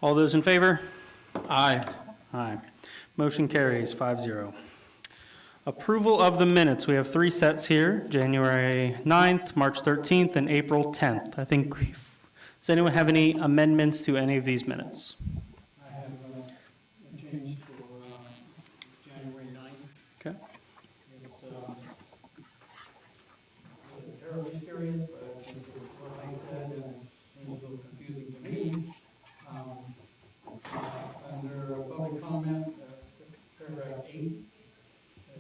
All those in favor? Aye. Aye. Motion carries 5-0. Approval of the minutes. We have 3 sets here, January 9th, March 13th, and April 10th. Does anyone have any amendments to any of these minutes? I have a change for January 9th. Okay. It's wasn't terribly serious, but since it was what I said and it seemed a little confusing to me, under public comment, paragraph 8,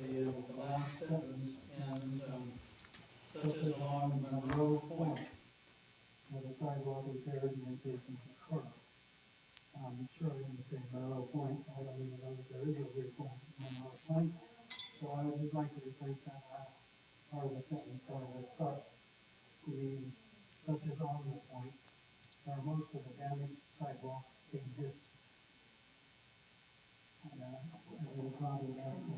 the last sentence ends, such as along Monroe Point, where the sidewalk repairs and maintenance occur. Surely in the same Monroe Point, I don't even know that there is a real point in Monroe Point, so I would just like to replace that last part of the sentence, part of the start, to read, such as on the point, where most of the damaged sidewalks exist. And we'll probably have to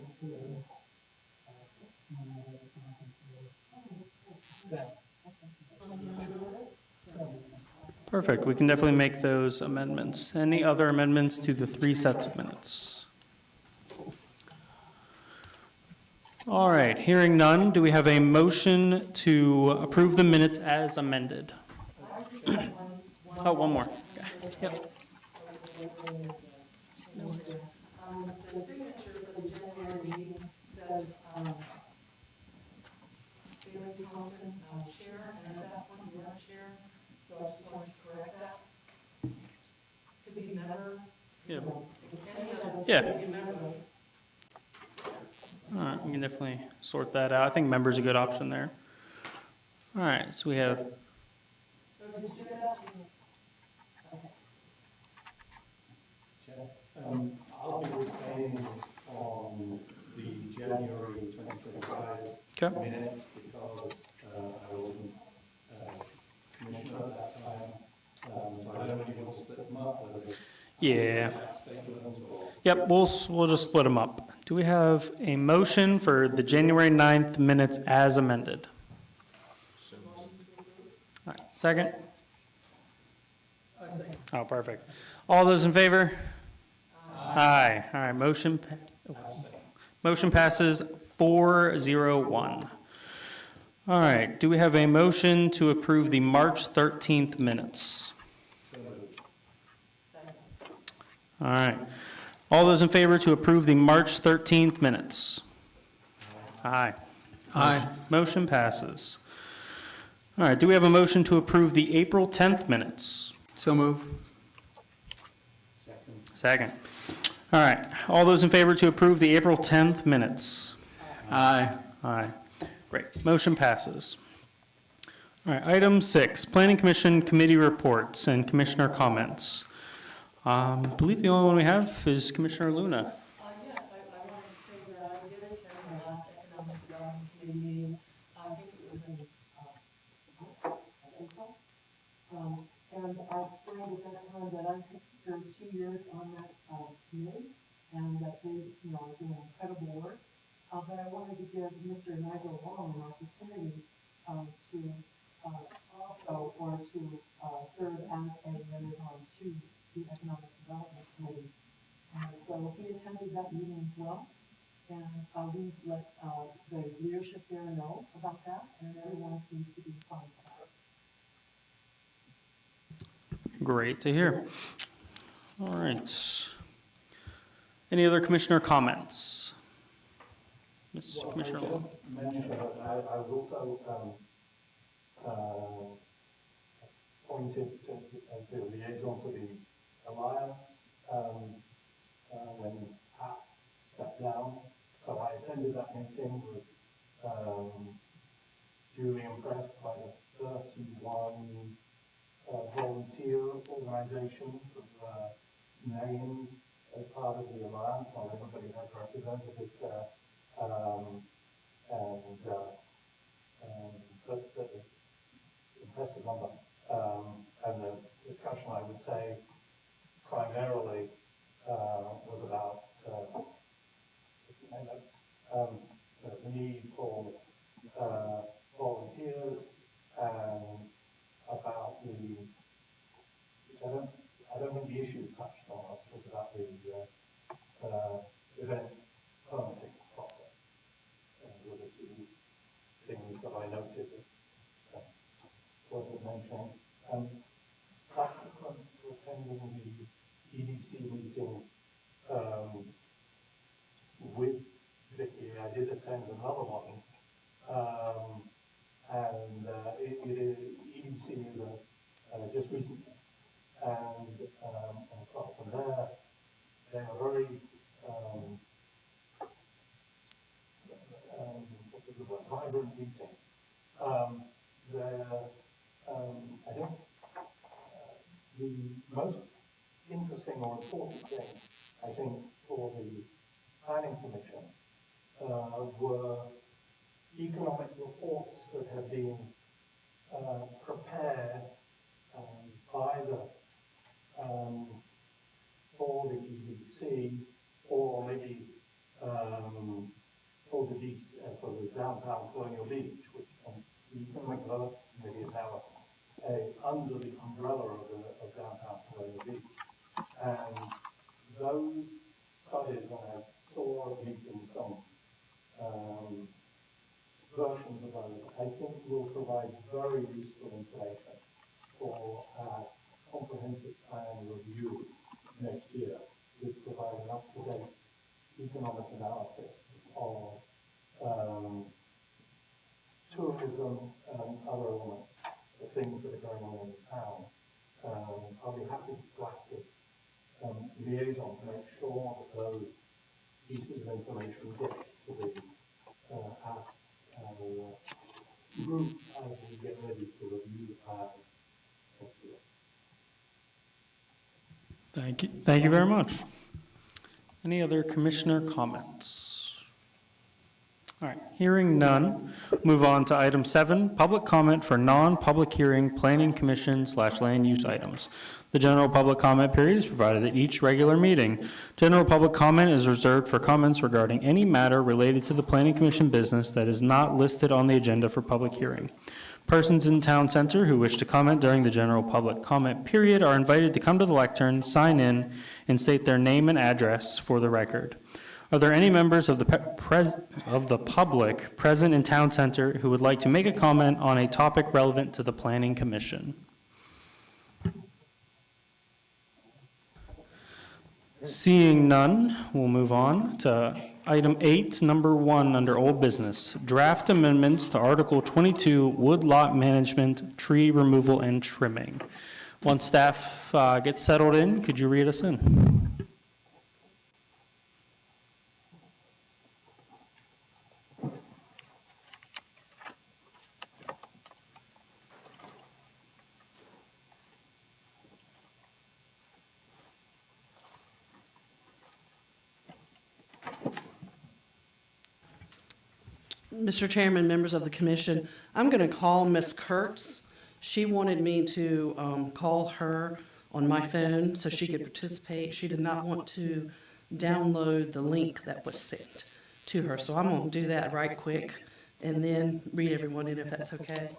Perfect. We can definitely make those amendments. Any other amendments to the 3 sets of minutes? All right, hearing none, do we have a motion to approve the minutes as amended? Oh, one more. Yep. The signature for the January meeting says, Bailey Thompson, chair, and at that point you weren't chair, so I just wanted to correct that. Could be member. Yeah. Any of us Yeah. could be member. All right, we can definitely sort that out. I think member's a good option there. All right, so we have, So did you do that? I'll be abstaining on the January 2025 okay, minutes because I wasn't commissioner at that time. So I don't know if you want to split them up, whether yeah. statement or... Yep, we'll just split them up. Do we have a motion for the January 9th minutes as amended? All right, second? Oh, perfect. All those in favor? Aye. All right, motion passes 4-0-1. All right, do we have a motion to approve the March 13th minutes? All right. All those in favor to approve the March 13th minutes? Aye. Aye. Motion passes. All right, do we have a motion to approve the April 10th minutes? So move. Second. All right, all those in favor to approve the April 10th minutes? Aye. Aye. Great, motion passes. All right, item 6, Planning Commission Committee Reports and Commissioner Comments. I believe the only one we have is Commissioner Luna. Yes, I wanted to say that I did attend the last Economic Development Committee meeting. I think it was in April. And I explained at that time that I had served 2 years on that committee and that they, are doing incredible work. But I wanted to give Mr. Nigel Long an opportunity to also, or to serve as a liaison to the Economic Development Committee. And so he attended that meeting as well, and we let the leadership there know about that, and everyone seems to be fine with that. Great to hear. All right. Any other commissioner comments? Ms. Well, Commissioner I Long. just mentioned that I was also appointed as the liaison to the Alliance when Pat stepped down. So I attended that meeting, was duly impressed by the 31 volunteer organizations that were named as part of the Alliance. Not everybody has representatives there. But that was impressive number. And the discussion, I would say, primarily was about the need for volunteers and about I don't think the issue is more important thing, I think, for the Planning Commission were economic reports that have been prepared by the for the EDC, or maybe for the downtown Colonial Beach, which the Economic Development Committee is now under the umbrella of downtown Colonial Beach. And those studies, and I saw at least in some versions of those, I think will provide very useful information for our comprehensive plan review next year. We provide an up-to-date economic analysis of tourism and other elements, the things that are going on in the town. I'll be happy to act as liaison to make sure that those pieces of information get to the us group as we get ready to review the plan next year. Thank you. Thank you very much. Any other commissioner comments? All right, hearing none, move on to item 7, public comment for non-public hearing planning commission / land use items. The general public comment period is provided at each regular meeting. General public comment is reserved for comments regarding any matter related to the planning commission business that is not listed on the agenda for public hearing. Persons in town center who wish to comment during the general public comment period are invited to come to the lectern, sign in, and state their name and address for the record. Are there any members of the public present in town center who would like to make a comment on a topic relevant to the planning commission? Seeing none, we'll move on to item 8, number 1, under old business. Draft amendments to Article 22, wood lot management, tree removal and trimming. Once staff gets settled in, could you read us in? Mr. Chairman, members of the commission, I'm going to call Ms. Kurtz. She wanted me to call her on my phone so she could participate. She did not want to download the link that was sent to her. So I'm going to do that right quick and then read everyone in if that's okay.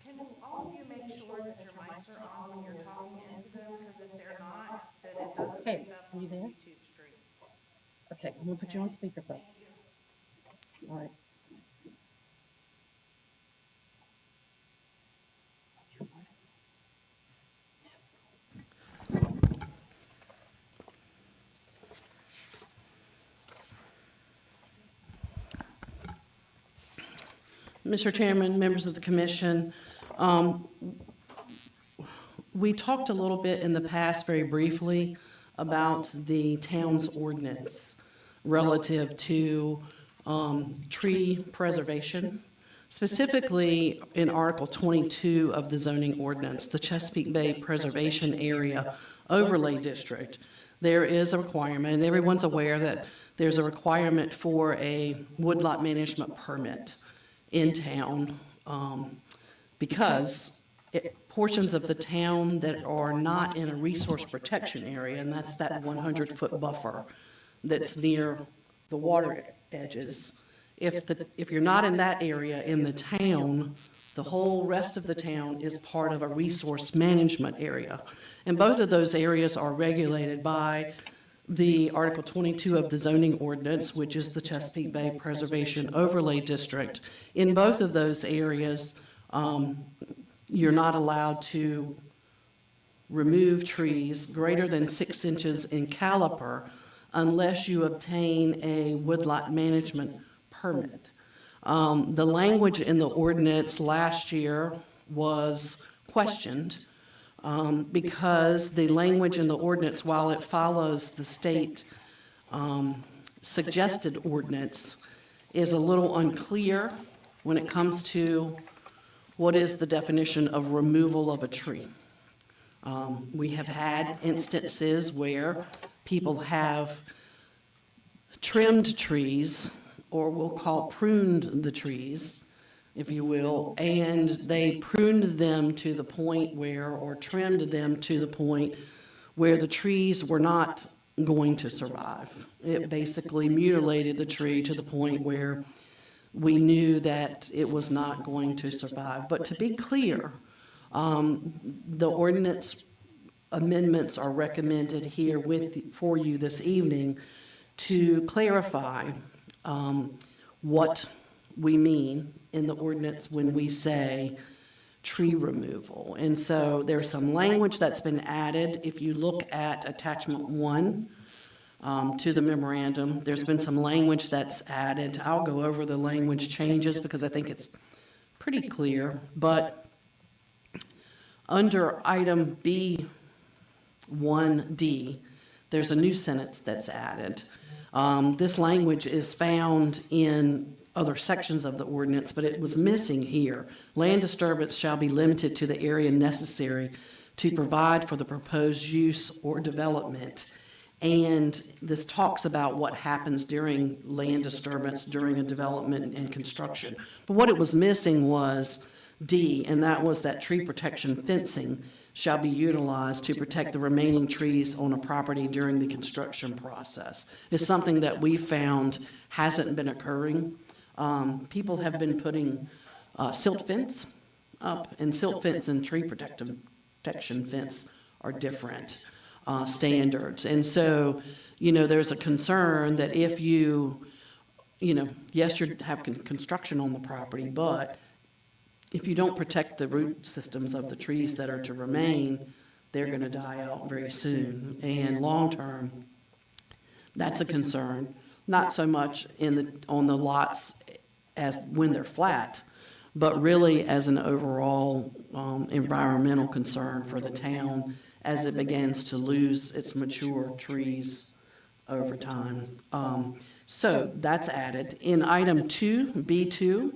Can all of you make sure that your mics are on when you're talking into them? Because if they're not, then it doesn't Hey, pick up are on you the there? YouTube stream. Okay, I'm gonna put you on speakerphone. All right. Mr. Chairman, members of the commission, we talked a little bit in the past very briefly about the town's ordinance relative to tree preservation, specifically in Article 22 of the zoning ordinance, the Chesapeake Bay Preservation Area Overlay District. There is a requirement, and everyone's aware that there's a requirement for a woodlot management permit in town because portions of the town that are not in a resource protection area, and that's that 100-foot buffer that's near the water edges. If you're not in that area in the town, the whole rest of the town is part of a resource management area. And both of those areas are regulated by the Article 22 of the zoning ordinance, which is the Chesapeake Bay Preservation Overlay District. In both of those areas, you're not allowed to remove trees greater than 6 inches in caliper unless you obtain a woodlot management permit. The language in the ordinance last year was questioned because the language in the ordinance, while it follows the state suggested ordinance, is a little unclear when it comes to what is the definition of removal of a tree? We have had instances where people have trimmed trees, or we'll call pruned the trees, if you will, and they pruned them to the point where, or trimmed them to the point where the trees were not going to survive. It basically mutilated the tree to the point where we knew that it was not going to survive. But to be clear, the ordinance amendments are recommended here for you this evening to clarify what we mean in the ordinance when we say tree removal. And so there's some language that's been added. If you look at attachment 1 to the memorandum, there's been some language that's added. I'll go over the language changes because I think it's pretty clear. But under item B1D, there's a new sentence that's added. This language is found in other sections of the ordinance, but it was missing here. Land disturbance shall be limited to the area necessary to provide for the proposed use or development. And this talks about what happens during land disturbance, during a development and construction. But what it was missing was D, and that was that tree protection fencing shall be utilized to protect the remaining trees on a property during the construction process. It's something that we found hasn't been occurring. People have been putting silt fence up, and silt fence and tree protection fence are different standards. And so, there's a concern that if yes, you're having construction on the property, but if you don't protect the root systems of the trees that are to remain, they're going to die out very soon. And long-term, that's a concern. Not so much on the lots as when they're flat, but really as an overall environmental concern for the town as it begins to lose its mature trees over time. So that's added. In item 2, B2,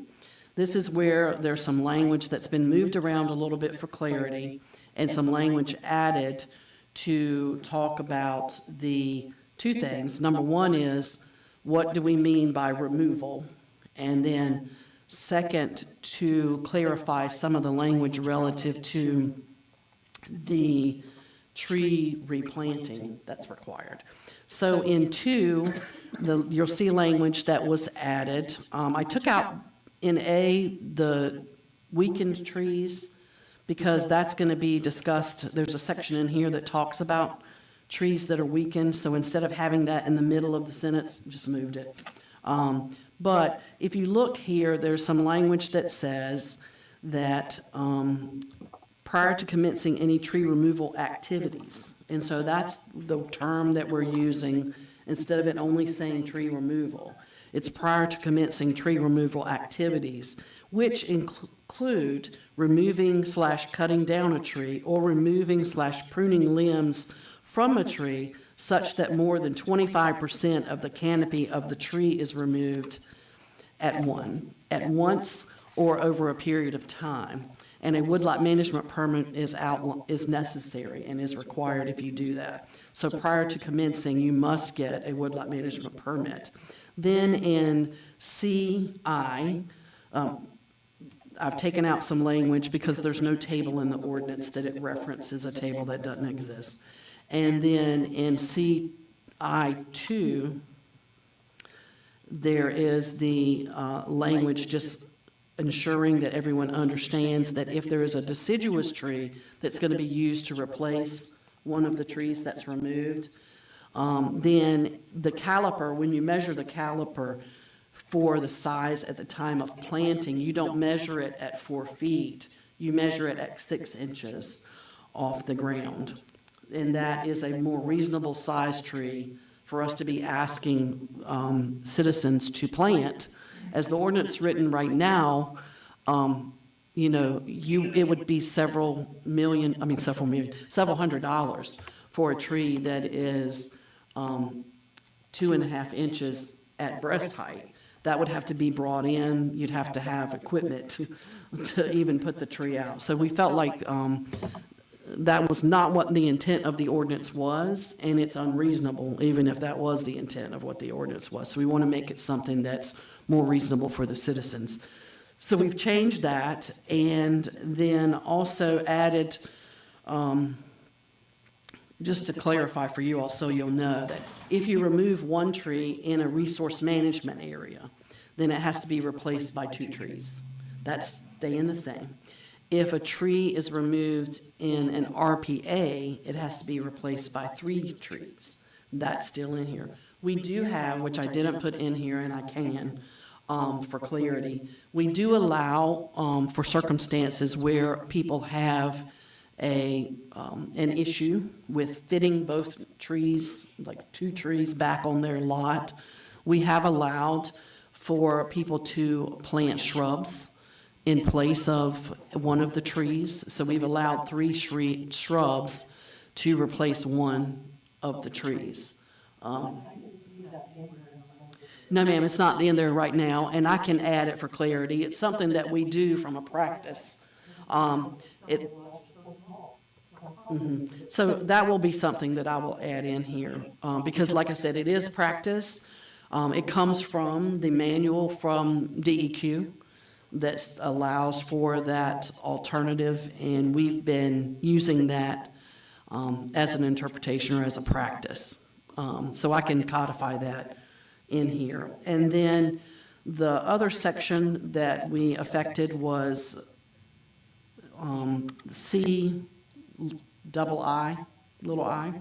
this is where there's some language that's been moved around a little bit for clarity and some language added to talk about the two things. Number one is, what do we mean by removal? And then second, to clarify some of the language relative to the tree replanting that's required. So in 2, you'll see language that was added. I took out in A, the weakened trees, because that's going to be discussed. There's a section in here that talks about trees that are weakened, so instead of having that in the middle of the sentence, just moved it. But if you look here, there's some language that says that prior to commencing any tree removal activities, and so that's the term that we're using instead of it only saying tree removal. It's prior to commencing tree removal activities, which include removing/cutting down a tree or removing/pruning limbs from a tree such that more than 25% of the canopy of the tree is removed at once or over a period of time. And a woodlot management permit is necessary and is required if you do that. So prior to commencing, you must get a woodlot management permit. Then in CI, I've taken out some language because there's no table in the ordinance that it references a table that doesn't exist. And then in CI2, there is the language just ensuring that everyone understands that if there is a deciduous tree that's going to be used to replace one of the trees that's removed, then the caliper, when you measure the caliper for the size at the time of planting, you don't measure it at 4 feet. You measure it at 6 inches off the ground. And that is a more reasonable size tree for us to be asking citizens to plant. As the ordinance written right now, it would be several $100 for a tree that is 2.5 inches at breast height. that would have to be brought in. You'd have to have equipment to even put the tree out. So we felt like that was not what the intent of the ordinance was, and it's unreasonable, even if that was the intent of what the ordinance was. So we want to make it something that's more reasonable for the citizens. So we've changed that, and then also added, just to clarify for you all, so you'll know, that if you remove one tree in a resource management area, then it has to be replaced by 2 trees. That's staying the same. If a tree is removed in an RPA, it has to be replaced by 3 trees. That's still in here. We do have, which I didn't put in here, and I can, for clarity, we do allow, for circumstances where people have an issue with fitting both trees, like 2 trees back on their lot, we have allowed for people to plant shrubs in place of one of the trees. So we've allowed 3 shrubs to replace one of the trees. No, ma'am, it's not in there right now, and I can add it for clarity. It's something that we do from a practice. So that will be something that I will add in here, because like I said, it is practice. It comes from the manual from DEQ that allows for that alternative, and we've been using that as an interpretation or as a practice. So I can codify that in here. And then the other section that we affected was C double I, little I,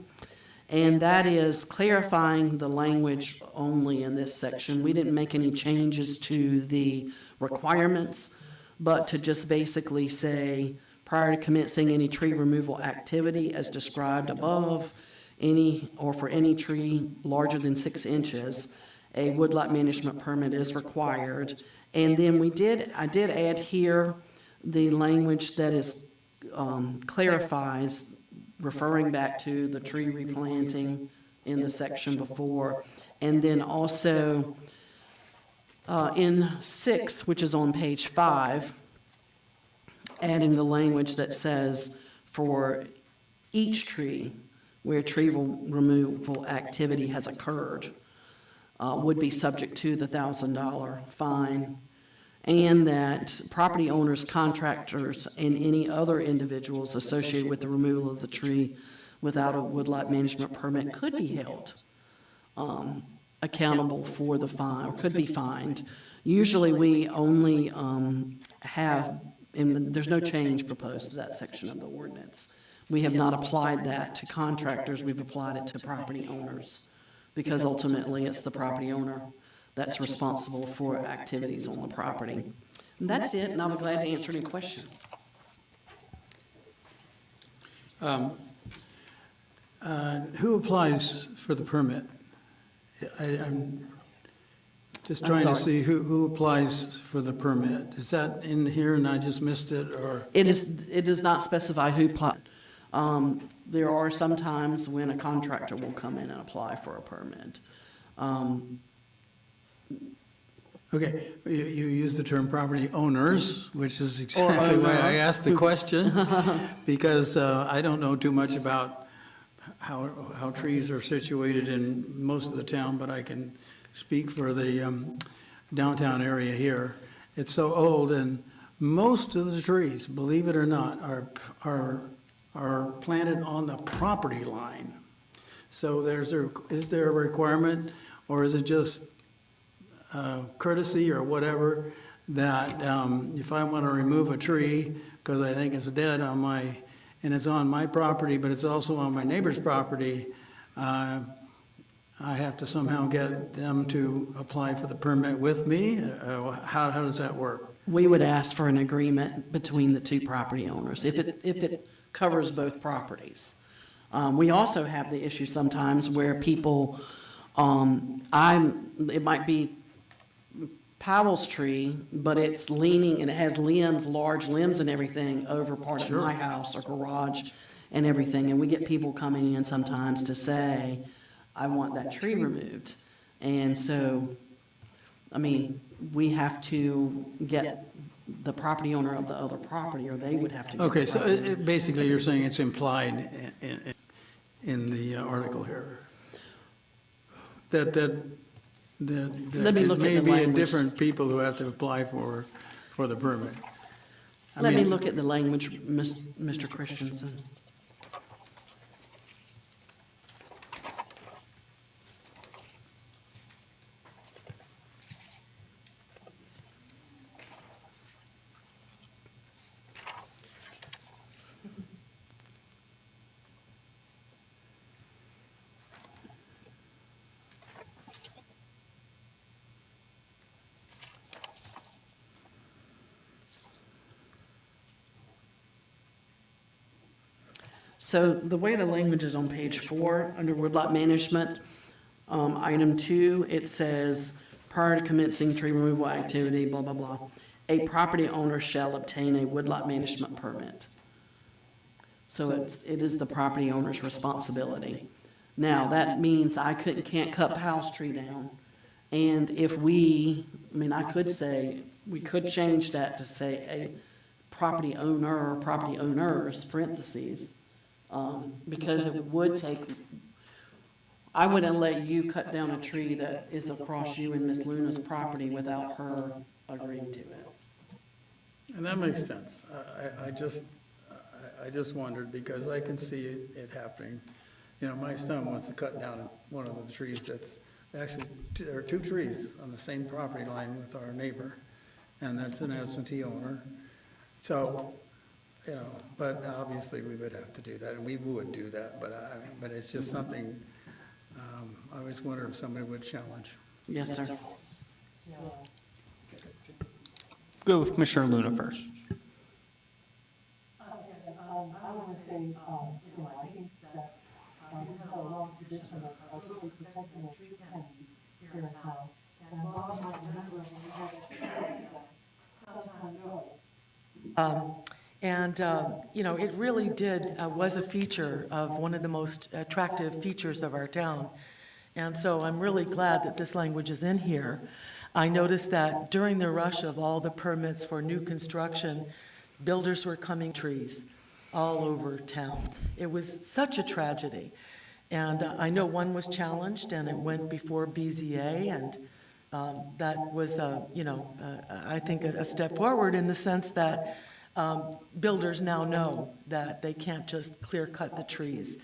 and that is clarifying the language only in this section. We didn't make any changes to the requirements, but to just basically say, prior to commencing any tree removal activity as described above, any or for any tree larger than 6 inches, a woodlot management permit is required. And then I did add here the language that is clarifies, referring back to the tree replanting in the section before. And then also in 6, which is on page 5, adding the language that says for each tree where tree removal activity has occurred would be subject to the $1,000 fine, and that property owners, contractors, and any other individuals associated with the removal of the tree without a woodlot management permit could be held accountable for the fine, or could be fined. Usually we only have, and there's no change proposed to that section of the ordinance. We have not applied that to contractors, we've applied it to property owners, because ultimately it's the property owner that's responsible for activities on the property. And that's it, and I'll be glad to answer any questions. Who applies for the permit? I'm just trying to see who applies for the permit. Is that in here and I just missed it, or? It does not specify who there are some times when a contractor will come in and apply for a permit. Okay, you use the term property owners, which is exactly why I asked the question, because I don't know too much about how trees are situated in most of the town, but I can speak for the downtown area here. It's so old, and most of the trees, believe it or not, are planted on the property line. So is there a requirement, or is it just courtesy or whatever, that if I want to remove a tree because I think it's dead and it's on my property, but it's also on my neighbor's property, I have to somehow get them to apply for the permit with me? How does that work? We would ask for an agreement between the 2 property owners, if it covers both properties. We also have the issue sometimes where people, it might be Powell's tree, but it's leaning and it has limbs, large limbs and everything over part of my house or garage and everything. And we get people coming in sometimes to say, I want that tree removed. And so I mean, we have to get the property owner of the other property, or they would have to. Get Okay, the so property owner. basically you're saying it's implied in the article here? That Let me it look at may the be a language. different people who have to apply for the permit. I Let me mean, look at the language, Mr. Christensen. So the way the language is on page 4, under woodlot management, item 2, it says, prior to commencing tree removal activity, blah, blah, blah, a property owner shall obtain a woodlot management permit. So it is the property owner's responsibility. Now, that means I can't cut the house tree down. And if I could say, we could change that to say a property owner or property owners, parentheses, because it would take, I wouldn't let you cut down a tree that is across you and Miss Luna's property without her agreeing to it. and that makes sense. I just wondered, because I can see it happening. You know, my son wants to cut down one of the trees that's, actually, there are 2 trees on the same property line with our neighbor, and that's an absentee owner. So, you know, but obviously we would have to do that, and we would do that, but it's just something, I always wonder if somebody would challenge. Yes, sir. Go with Commissioner Luna first. I want to say, I think that we have a long tradition of really protecting our tree canopy here in town. And Bob might remember when we had it some time ago. It really was a feature of one of the most attractive features of our town. And so I'm really glad that this language is in here. I noticed that during the rush of all the permits for new construction, builders were coming trees all over town. It was such a tragedy. And I know one was challenged, and it went before BZA, and that was, I think a step forward in the sense that builders now know that they can't just clear cut the trees.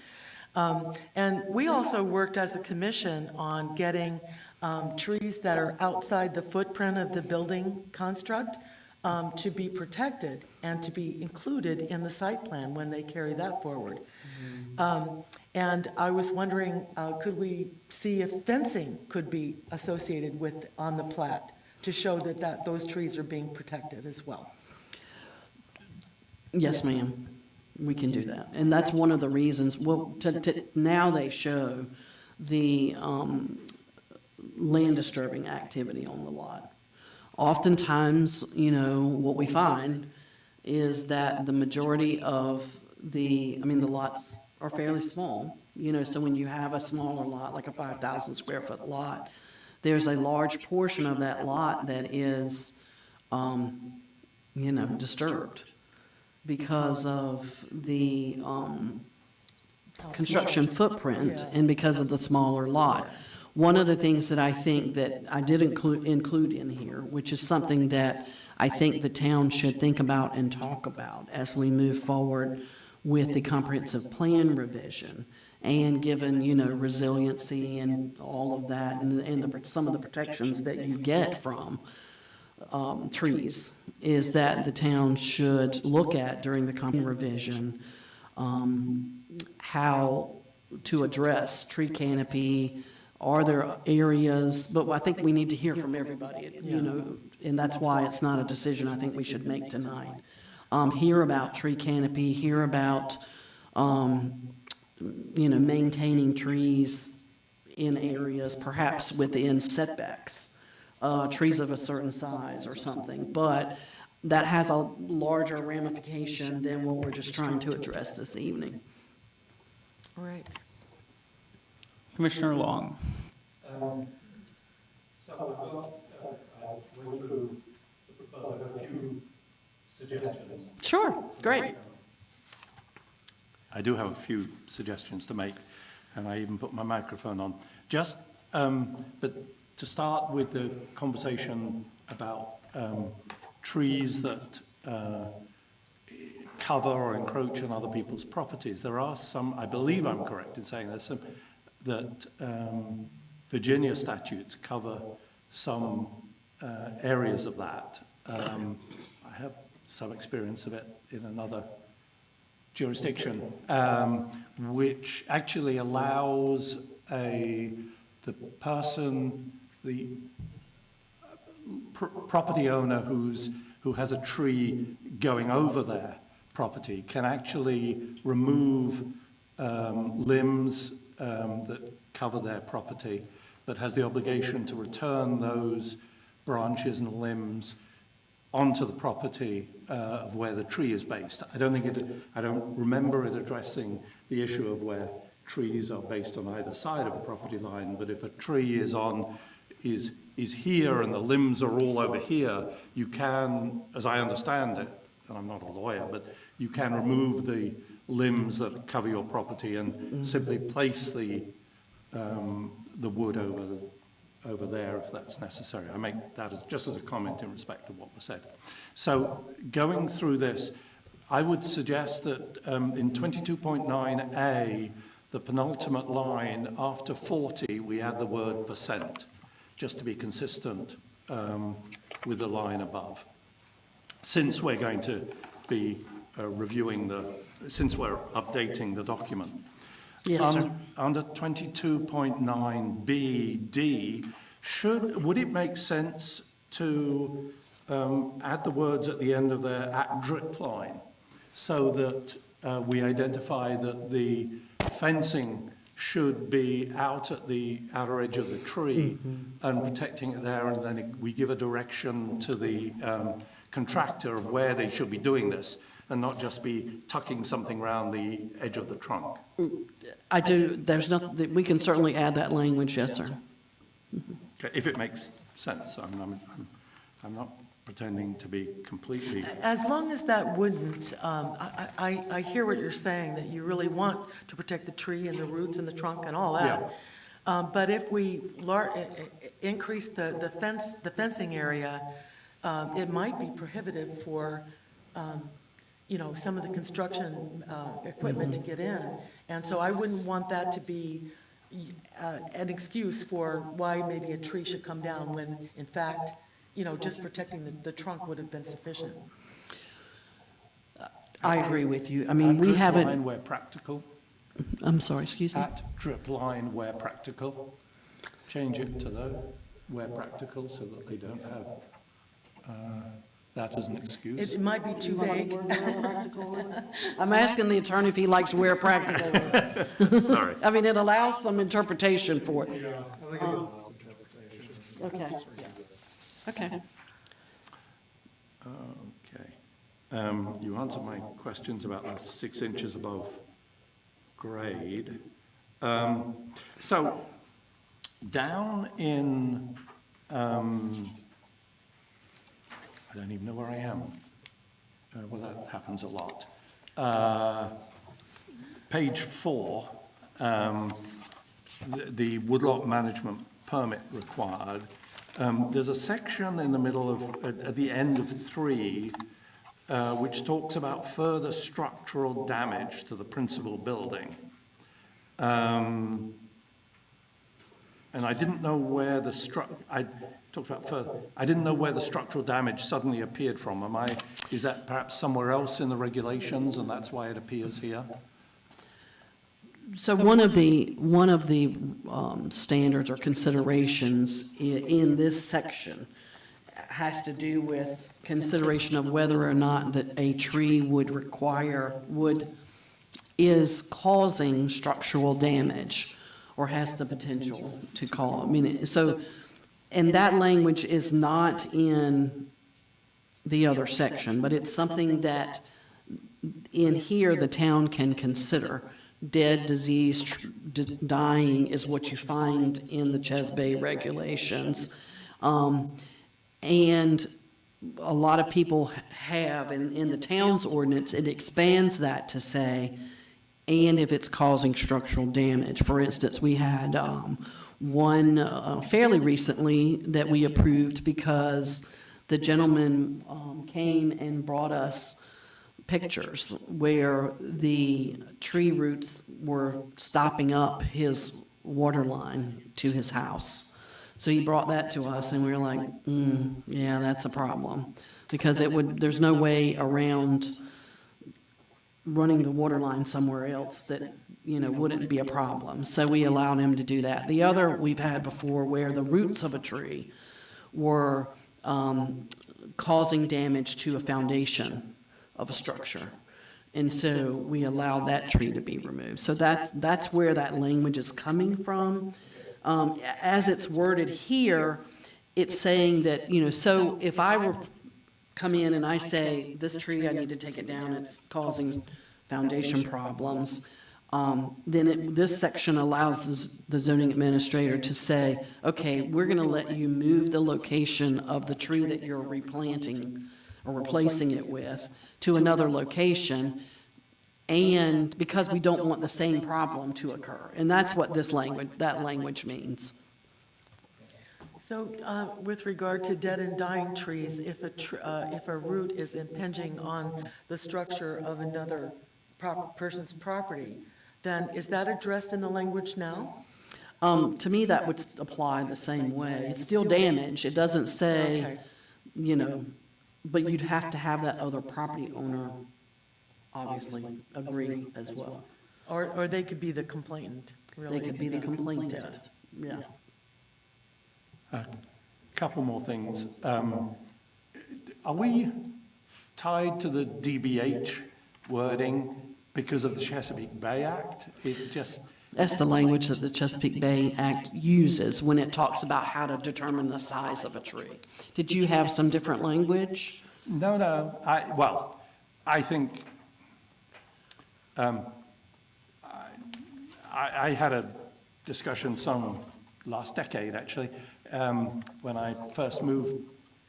And we also worked as a commission on getting trees that are outside the footprint of the building construct to be protected and to be included in the site plan when they carry that forward. And I was wondering, could we see if fencing could be associated on the plat to show that those trees are being protected as well? Yes, ma'am, we can do that. And that's one of the reasons, now they show the land disturbing activity on the lot. Oftentimes, what we find is that the majority of the lots are fairly small, so when you have a smaller lot, like a 5,000 square foot lot, there's a large portion of that lot that is, disturbed because of the construction footprint and because of the smaller lot. One of the things that I think that I did include in here, which is something that I think the town should think about and talk about as we move forward with the comprehensive plan revision, and given, resiliency and all of that, and some of the protections that you get from trees, is that the town should look at during the comprehensive revision how to address tree canopy. Are there areas, but I think we need to hear from everybody, and that's why it's not a decision I think we should make tonight. Hear about tree canopy, hear about, maintaining trees in areas, perhaps within setbacks, trees of a certain size or something, but that has a larger ramification than what we're just trying to address this evening. All right. Commissioner Long. So I've got went through the proposal, I have a few suggestions. Sure, great. I do have a few suggestions to make, and I even put my microphone on. Just, but to start with the conversation about trees that cover or encroach on other people's properties, there are some, I believe I'm correct in saying there's some, that Virginia statutes cover some areas of that. I have some experience of it in another jurisdiction, which actually allows the person, the property owner who has a tree going over their property can actually remove limbs that cover their property, but has the obligation to return those branches and limbs onto the property of where the tree is based. I don't remember it addressing the issue of where trees are based on either side of a property line, but if a tree is here and the limbs are all over here, you can, as I understand it, and I'm not a lawyer, but you can remove the limbs that cover your property and simply place the wood over there if that's necessary. I make that just as a comment in respect of what was said. So going through this, I would suggest that in 22.9a, the penultimate line after 40, we add the word %, just to be consistent with the line above. Since we're going to be since we're updating the document. Yes, sir. Under 22.9b-d, would it make sense to add the words at the end of there at drip line so that we identify that the fencing should be out at the outer edge of the tree and protecting it there, and then we give a direction to the contractor of where they should be doing this and not just be tucking something around the edge of the trunk? I do, there's nothing, we can certainly add that language, yes, sir. Okay, if it makes sense. I'm not pretending to be completely... As long as that wouldn't, I hear what you're saying, that you really want to protect the tree and the roots and the trunk and all that. But if we increase the fencing area, it might be prohibitive for, some of the construction equipment to get in. And so I wouldn't want that to be an excuse for why maybe a tree should come down when, in fact, just protecting the trunk would have been sufficient. I agree with you. I mean, we At drip line haven't, where practical. I'm sorry, excuse me. At drip line where practical. Change it to the where practical so that they don't have that as an excuse. It might be too vague. I'm asking the attorney if he likes where practical. Sorry. I mean, it allows some interpretation for it. Yeah, I think it allows interpretation. Okay. Okay. Okay. You answered my questions about the 6 inches above grade. So down in, I don't even know where I am. Well, that happens a lot. Page 4, the woodlot management permit required. There's a section in the middle of, at the end of 3, which talks about further structural damage to the principal building. And I didn't know where the I didn't know where the structural damage suddenly appeared from. Is that perhaps somewhere else in the regulations and that's why it appears here? So one of the standards or considerations in this section has to do with consideration of whether or not that a tree is causing structural damage or has the potential to cause. I mean, so, and that language is not in the other section, but it's something that in here the town can consider. Dead, diseased, dying is what you find in the Ches Bay regulations. And a lot of people have, in the town's ordinance, it expands that to say, and if it's causing structural damage. For instance, we had one fairly recently that we approved because the gentleman came and brought us pictures where the tree roots were stopping up his water line to his house. So he brought that to us, and we were like, yeah, that's a problem. Because there's no way around running the water line somewhere else that, wouldn't be a problem. So we allowed him to do that. The other we've had before where the roots of a tree were causing damage to a foundation of a structure. And so we allowed that tree to be removed. So that's where that language is coming from. As it's worded here, it's saying that, so if I were come in and I say, this tree, I need to take it down, it's causing foundation problems, then this section allows the zoning administrator to say, okay, we're going to let you move the location of the tree that you're replanting or replacing it with to another location, and because we don't want the same problem to occur. And that's what that language means. So with regard to dead and dying trees, if a root is impinging on the structure of another person's property, then is that addressed in the language now? To me, that would apply the same way. It's still damage. It doesn't say, but you'd have to have that other property owner obviously agree as well. Or they could be the complainant, really. They could be the complainant, yeah. A couple more things. Are we tied to the DBH wording because of the Chesapeake Bay Act? That's the language that the Chesapeake Bay Act uses when it talks about how to determine the size of a tree. Did you have some different language? No. I think I had a discussion last decade, actually, when I first moved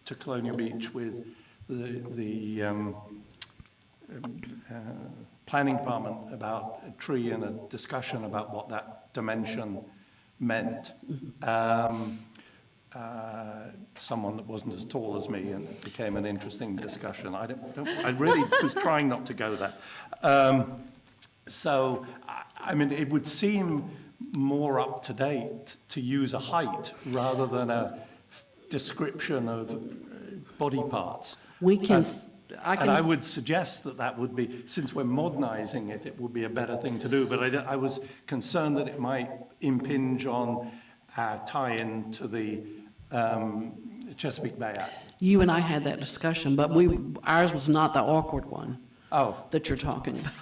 to Colonial Beach with the planning department about a tree and a discussion about what that dimension meant. Someone that wasn't as tall as me, and it became an interesting discussion. I really was trying not to go there. So, it would seem more up to date to use a height rather than a description of body parts. I would suggest that would be, since we're modernizing it, it would be a better thing to do. But I was concerned that it might impinge on our tie-in to the Chesapeake Bay Act. You and I had that discussion, but ours was not the awkward one that you're talking about.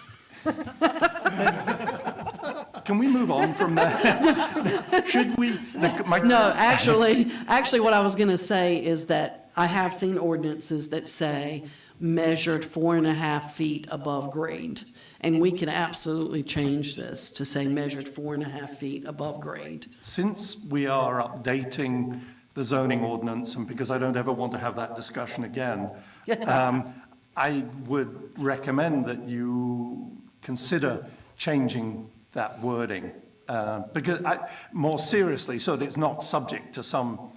Can we move on from that? Should we? No, actually, what I was going to say is that I have seen ordinances that say measured 4.5 feet above grade. And we can absolutely change this to say measured 4.5 feet above grade. Since we are updating the zoning ordinance, and because I don't ever want to have that discussion again, I would recommend that you consider changing that wording, because more seriously, so that it's not subject to some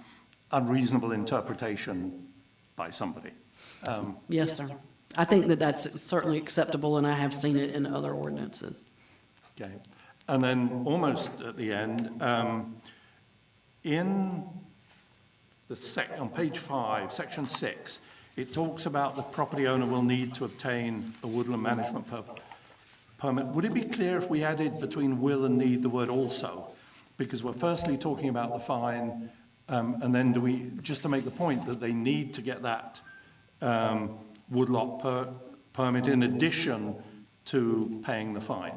unreasonable interpretation by somebody. Yes, sir. I think that's certainly acceptable, and I have seen it in other ordinances. Okay. And then almost at the end, in on page 5, section 6, it talks about the property owner will need to obtain a woodland management permit. Would it be clear if we added between will and need the word also? Because we're firstly talking about the fine, and then just to make the point that they need to get that woodlot permit in addition to paying the fine.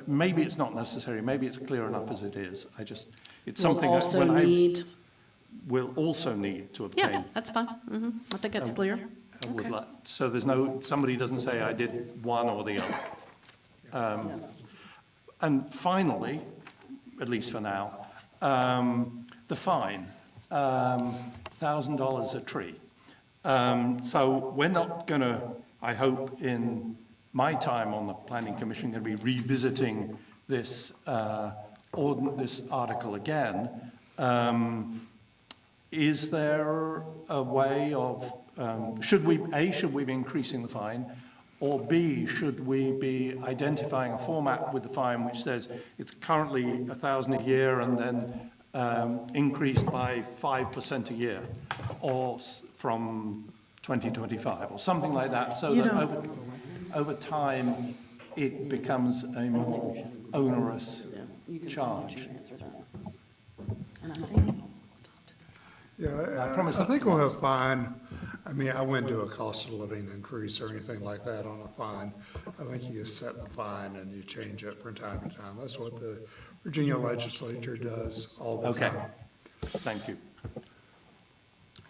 Maybe it's not necessary, maybe it's clear enough as it is. It's something will also need to obtain. Yeah, that's fine. I think that's clear. A woodlot. So somebody doesn't say I did one or the other. And finally, at least for now, the fine. $1,000 a tree. So we're not going to, I hope, in my time on the Planning Commission, going to be revisiting this, this article again. Is there a way of, should we be increasing the fine? Or B, should we be identifying a format with the fine which says it's currently $1,000 a year and then increased by 5% a year, or from 2025, or something like that, so that over time it becomes a more onerous charge. Yeah, I promise I think that's we'll have fine. I mean, I wouldn't do a cost of living increase or anything like that on a fine. I think you just set the fine and you change it from time to time. That's what the Virginia legislature does all the Okay. time. Thank you.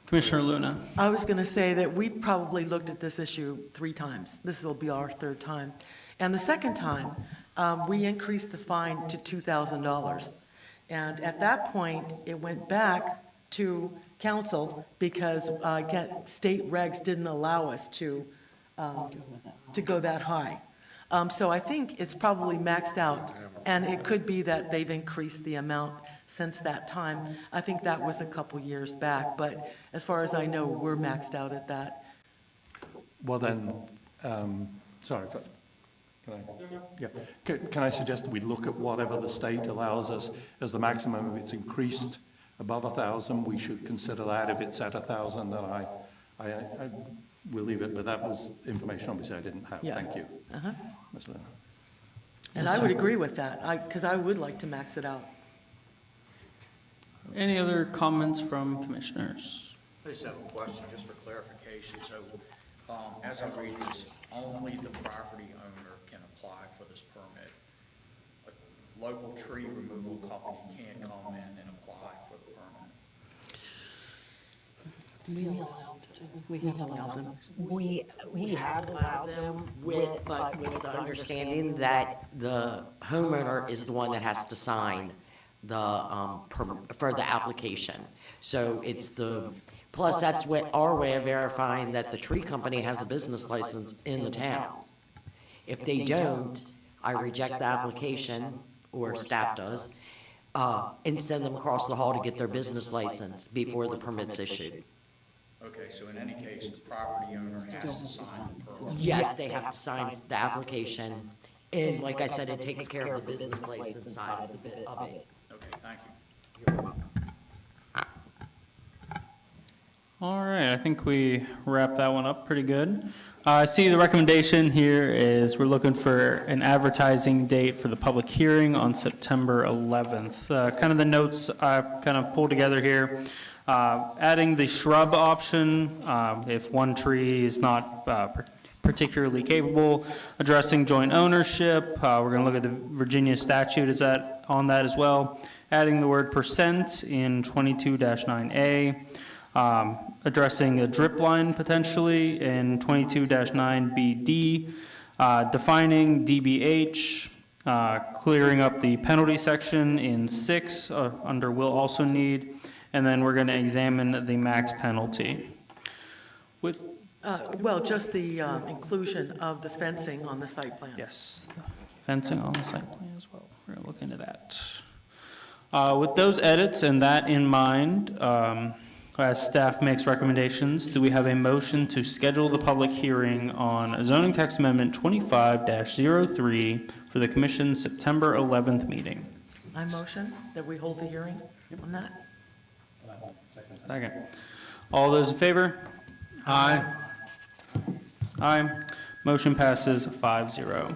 Commissioner Luna. I was going to say that we've probably looked at this issue 3 times. This will be our 3rd time. And the second time, we increased the fine to $2,000. And at that point, it went back to council because state regs didn't allow us to go that high. So I think it's probably maxed out, and it could be that they've increased the amount since that time. I think that was a couple years back, but as far as I know, we're maxed out at that. Well then, sorry, but can I? Yeah. Can I suggest that we look at whatever the state allows us as the maximum? If it's increased above 1,000, we should consider that. If it's at 1,000, then I will leave it. But that was information obviously I didn't have. Yeah. Thank you. Uh-huh. Ms. Lynn. And I would agree with that, because I would like to max it out. Any other comments from commissioners? I just have a question, just for clarification. So, as I read this, only the property owner can apply for this permit. A local tree removal company can't come in and apply for the permit. We have allowed them. We have allowed them but with the understanding that the homeowner is the one that has to sign for the application. So it's plus that's our way of verifying that the tree company has a business license in the town. If they don't, I reject the application, or staff does, and send them across the hall to get their business license before the permit's issued. Okay, so in any case, the property owner has to sign the permit. Yes, they have to sign the application, and like I said, it takes care of the business license side of it. Okay, thank you. All right, I think we wrapped that one up pretty good. I see the recommendation here is we're looking for an advertising date for the public hearing on September 11th. Kind of the notes I've kind of pulled together here. Adding the shrub option, if one tree is not particularly capable, addressing joint ownership. We're going to look at the Virginia statute, is that on that as well? Adding the word percent in 22-9A. Addressing a drip line potentially in 22-9BD. Defining DBH. Clearing up the penalty section in 6 under will also need. And then we're going to examine the max penalty. Well, just the inclusion of the fencing on the site plan. Yes, fencing on the site plan as well. We're going to look into that. With those edits and that in mind, as staff makes recommendations, do we have a motion to schedule the public hearing on zoning text amendment 25-03 for the Commission's September 11th meeting? I motion that we hold the hearing on that. Second. All those in favor? Aye. Aye. Motion passes 5-0.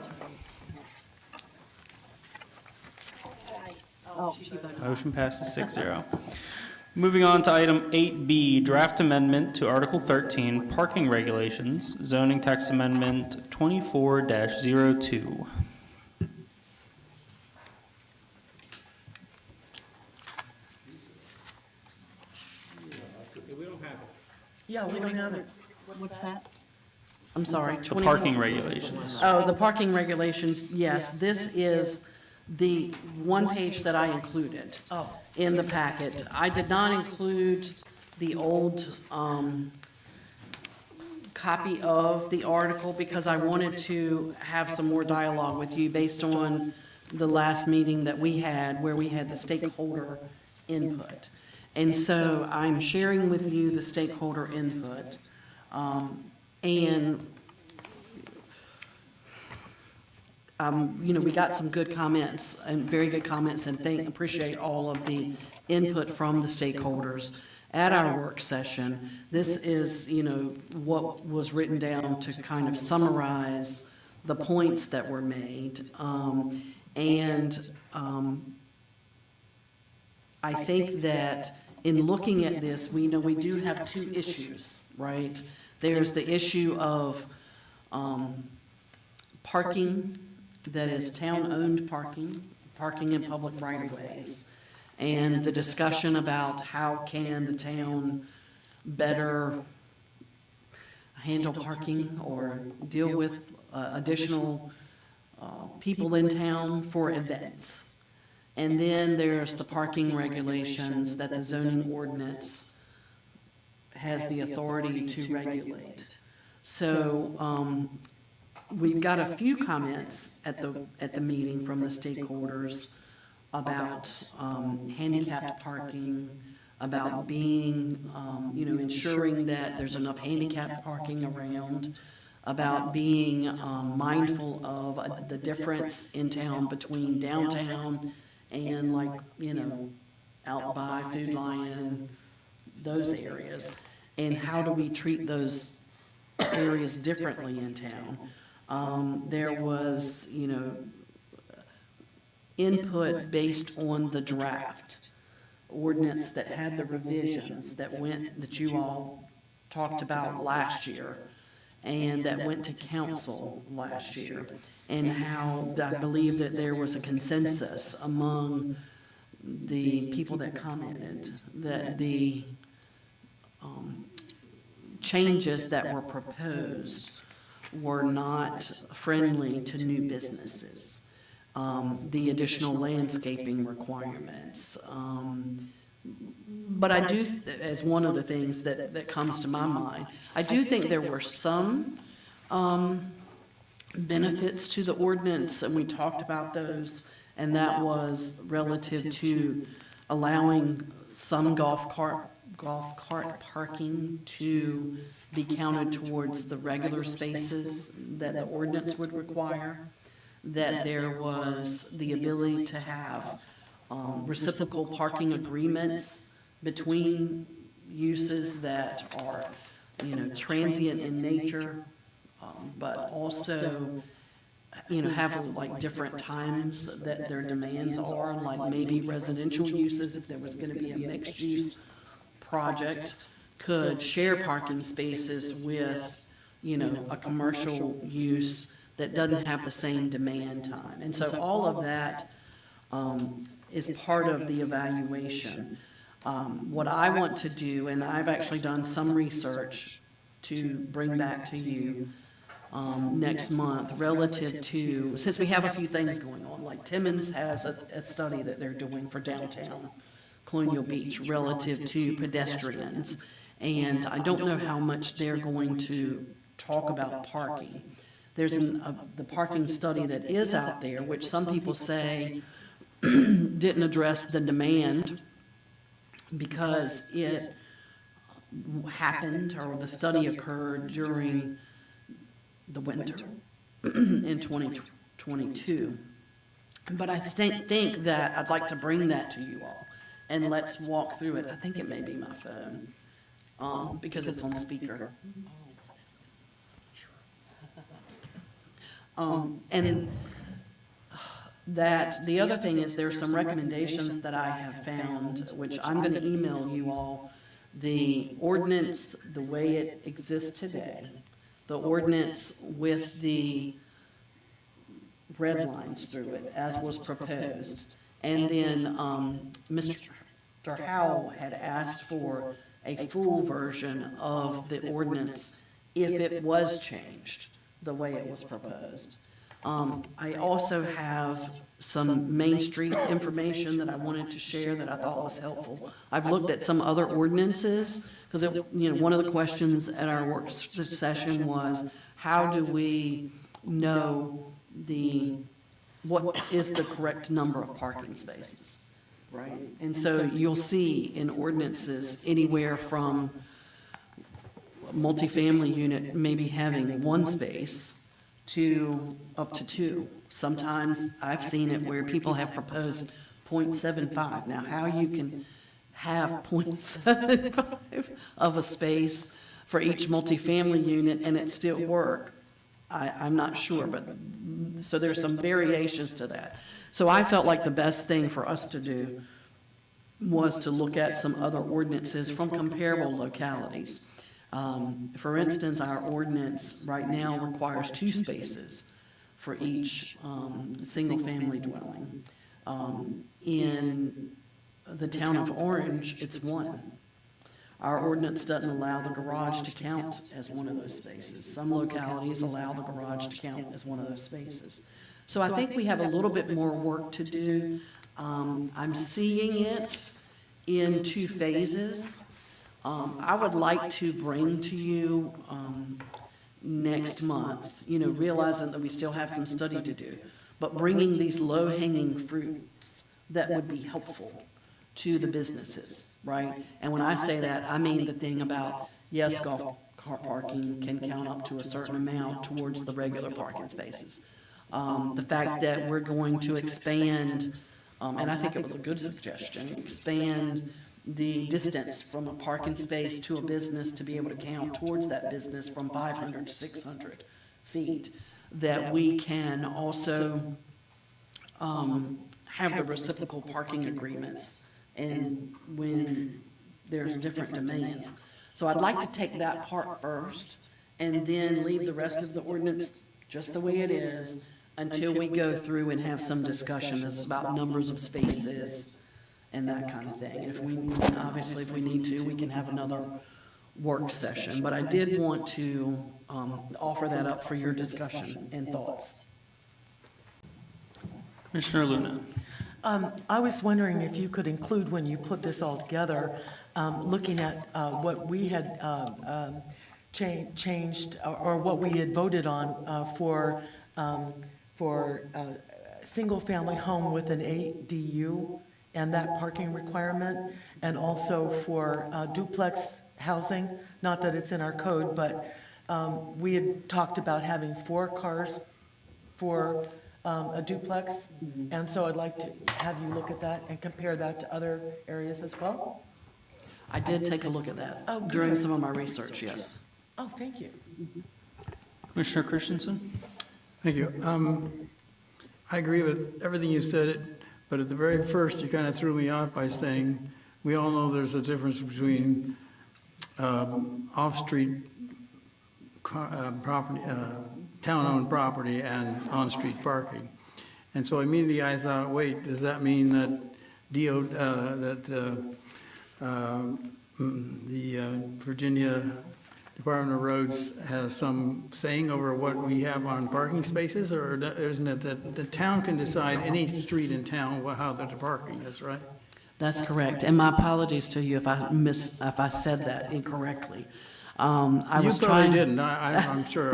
Motion passes 6-0. Moving on to item 8B, draft amendment to Article 13, parking regulations, zoning text amendment 24-02. Yeah, we don't have it. What's that? I'm sorry. The parking regulations. Oh, the parking regulations, yes. This is the one page that I included in the packet. I did not include the old copy of the article because I wanted to have some more dialogue with you based on the last meeting that we had where we had the stakeholder input. And so I'm sharing with you the stakeholder input. And we got some good comments and very good comments and appreciate all of the input from the stakeholders at our work session. This is, what was written down to kind of summarize the points that were made. I think that in looking at this, we know we do have two issues, right? There's the issue of parking that is town-owned parking in public right-of-ways, and the discussion about how can the town better handle parking or deal with additional people in town for events. And then there's the parking regulations that the zoning ordinance has the authority to regulate. So we've got a few comments at the meeting from the stakeholders about handicapped parking, about being, ensuring that there's enough handicapped parking around, about being mindful of the difference in town between downtown and out by Food Lion, those areas, and how do we treat those areas differently in town. There was, input based on the draft ordinance that had the revisions that you all talked about last year and that went to council last year, and how I believe that there was a consensus among the people that commented that the changes that were proposed were not friendly to new businesses. The additional landscaping requirements. But I do, as one of the things that comes to my mind, I do think there were some benefits to the ordinance, and we talked about those, and that was relative to allowing some golf cart parking to be counted towards the regular spaces that the ordinance would require, that there was the ability to have reciprocal parking agreements between uses that are, transient in nature, but also, have like different times that their demands are, like maybe residential uses, if there was going to be a mixed use project, could share parking spaces with, a commercial use that doesn't have the same demand time. And so all of that is part of the evaluation. What I want to do, and I've actually done some research to bring back to you next month relative to, since we have a few things going on, like Timmons has a study that they're doing for downtown Colonial Beach relative to pedestrians. And I don't know how much they're going to talk about parking. There's the parking study that is out there, which some people say didn't address the demand because it happened, or the study occurred during the winter in 2022. But I think that I'd like to bring that to you all, and let's walk through it. I think it may be my phone, because it's on speaker. And that the other thing is there's some recommendations that I have found, which I'm going to email you all, the ordinance, the way it exists today, the ordinance with the red lines through it as was proposed. And then Mr. Howell had asked for a full version of the ordinance if it was changed the way it was proposed. I also have some Main Street information that I wanted to share that I thought was helpful. I've looked at some other ordinances, because, one of the questions at our work session was, how do we know what is the correct number of parking spaces? Right? And so you'll see in ordinances anywhere from multifamily unit maybe having one space to up to two. Sometimes I've seen it where people have proposed 0.75. Now, how you can have 0.75 of a space for each multifamily unit and it still work, I'm not sure, but, so there's some variations to that. So I felt like the best thing for us to do was to look at some other ordinances from comparable localities. For instance, our ordinance right now requires 2 spaces for each single-family dwelling. In the town of Orange, it's 1. Our ordinance doesn't allow the garage to count as one of those spaces. Some localities allow the garage to count as one of those spaces. So I think we have a little bit more work to do. I'm seeing it in 2 phases. I would like to bring to you next month, realizing that we still have some study to do, but bringing these low-hanging fruits that would be helpful to the businesses, right? And when I say that, I mean the thing about, yes, golf cart parking can count up to a certain amount towards the regular parking spaces. The fact that we're going to expand, and I think it was a good suggestion, expand the distance from a parking space to a business to be able to count towards that business from 500 to 600 feet, that we can also have the reciprocal parking agreements and when there's different demands. So I'd like to take that part first and then leave the rest of the ordinance just the way it is until we go through and have some discussions about numbers of spaces and that kind of thing. And if we, obviously, if we need to, we can have another work session. But I did want to offer that up for your discussion and thoughts. Commissioner Luna. I was wondering if you could include, when you put this all together, looking at what we had changed or what we had voted on for single-family home with an ADU and that parking requirement, and also for duplex housing, not that it's in our code, but we had talked about having 4 cars for a duplex, and so I'd like to have you look at that and compare that to other areas as well. I did take a look at that Oh, good. during some of my research, yes. Oh, thank you. Commissioner Christensen. Thank you. I agree with everything you said, but at the very first, you kind of threw me off by saying, we all know there's a difference between off-street property, town-owned property and on-street parking. And so immediately I thought, wait, does that mean that the Virginia Department of Roads has some saying over what we have on parking spaces, or isn't it that the town can decide any street in town how the parking is, right? That's correct. And my apologies to you if I said that incorrectly. I You was probably trying. didn't, I'm sure.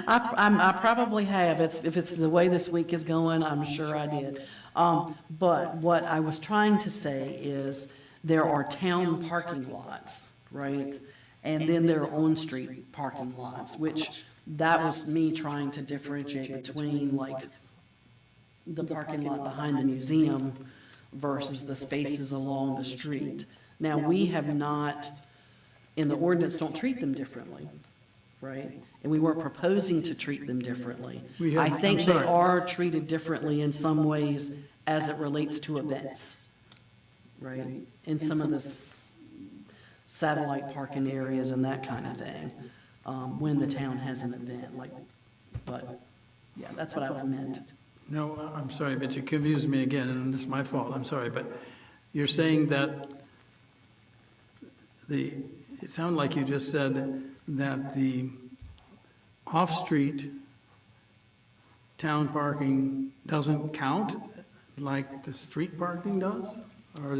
I probably have. If it's the way this week is going, I'm sure I did. But what I was trying to say is there are town parking lots, right? And then there are on-street parking lots, which that was me trying to differentiate between like the parking lot behind the museum versus the spaces along the street. Now, we have not, in the ordinance, don't treat them differently, right? And we weren't proposing to treat them differently. I think they are treated differently in some ways as it relates to events, right? In some of the satellite parking areas and that kind of thing, when the town has an event, like, but, yeah, that's what I meant. No, I'm sorry, but you confused me again, and it's my fault, I'm sorry, but you're saying that it sounded like you just said that the off-street town parking doesn't count like the street parking does? Or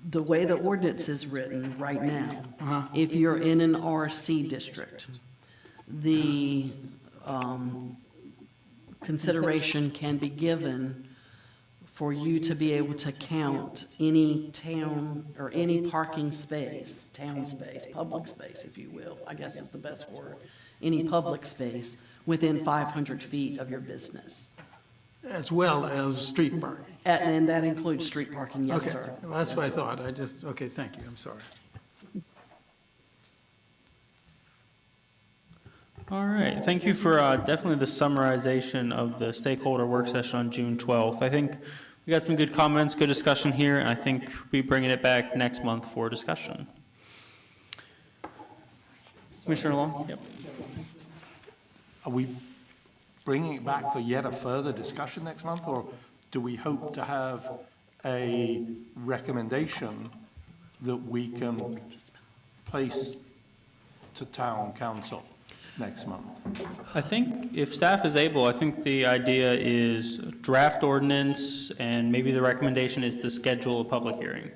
The way the ordinance is written right now, uh-huh. if you're in an RC district, the consideration can be given for you to be able to count any town or any parking space, town space, public space, if you will, I guess is the best word, any public space within 500 feet of your business. As well as street parking? And that includes street parking, yes, Okay, sir. well, that's what I thought. Okay, thank you, I'm sorry. All right, thank you for definitely the summarization of the stakeholder work session on June 12th. I think we got some good comments, good discussion here, and I think we'll be bringing it back next month for discussion. Commissioner Long? Yep. Are we bringing it back for yet a further discussion next month, or do we hope to have a recommendation that we can place to town council next month? I think if staff is able, I think the idea is draft ordinance, and maybe the recommendation is to schedule a public hearing.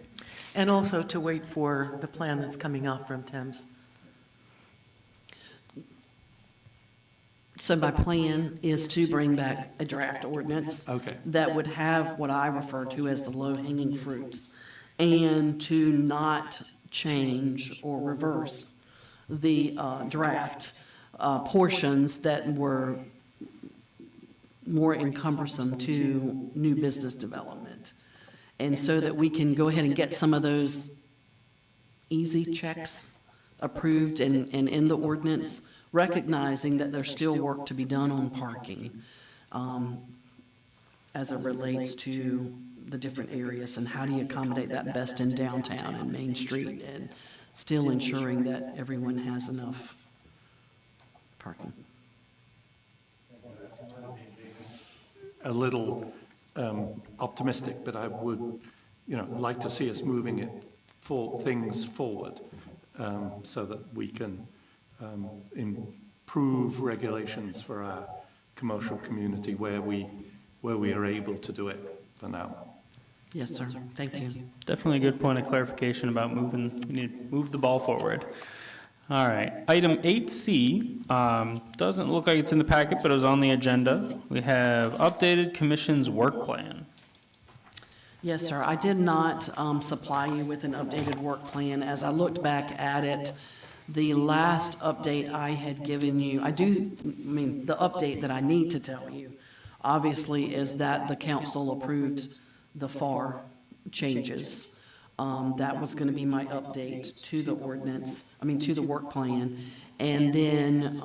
And also to wait for the plan that's coming out from Thames. So my plan is to bring back a draft ordinance. Okay. That would have what I refer to as the low-hanging fruits, and to not change or reverse the draft portions that were more encumbersome to new business development. And so that we can go ahead and get some of those easy checks approved and in the ordinance, recognizing that there's still work to be done on parking as it relates to the different areas and how do you accommodate that best in downtown and Main Street and still ensuring that everyone has enough parking. A little optimistic, but I would, like to see us moving things forward so that we can improve regulations for our commercial community where we are able to do it for now. Yes, sir. Thank you. Definitely a good point of clarification about we need to move the ball forward. All right, item 8C, doesn't look like it's in the packet, but it was on the agenda. We have updated commission's work plan. Yes, sir. I did not supply you with an updated work plan. As I looked back at it, the last update I had given you, the update that I need to tell you, obviously, is that the council approved the FAR changes. That was going to be my update to the ordinance, to the work plan. And then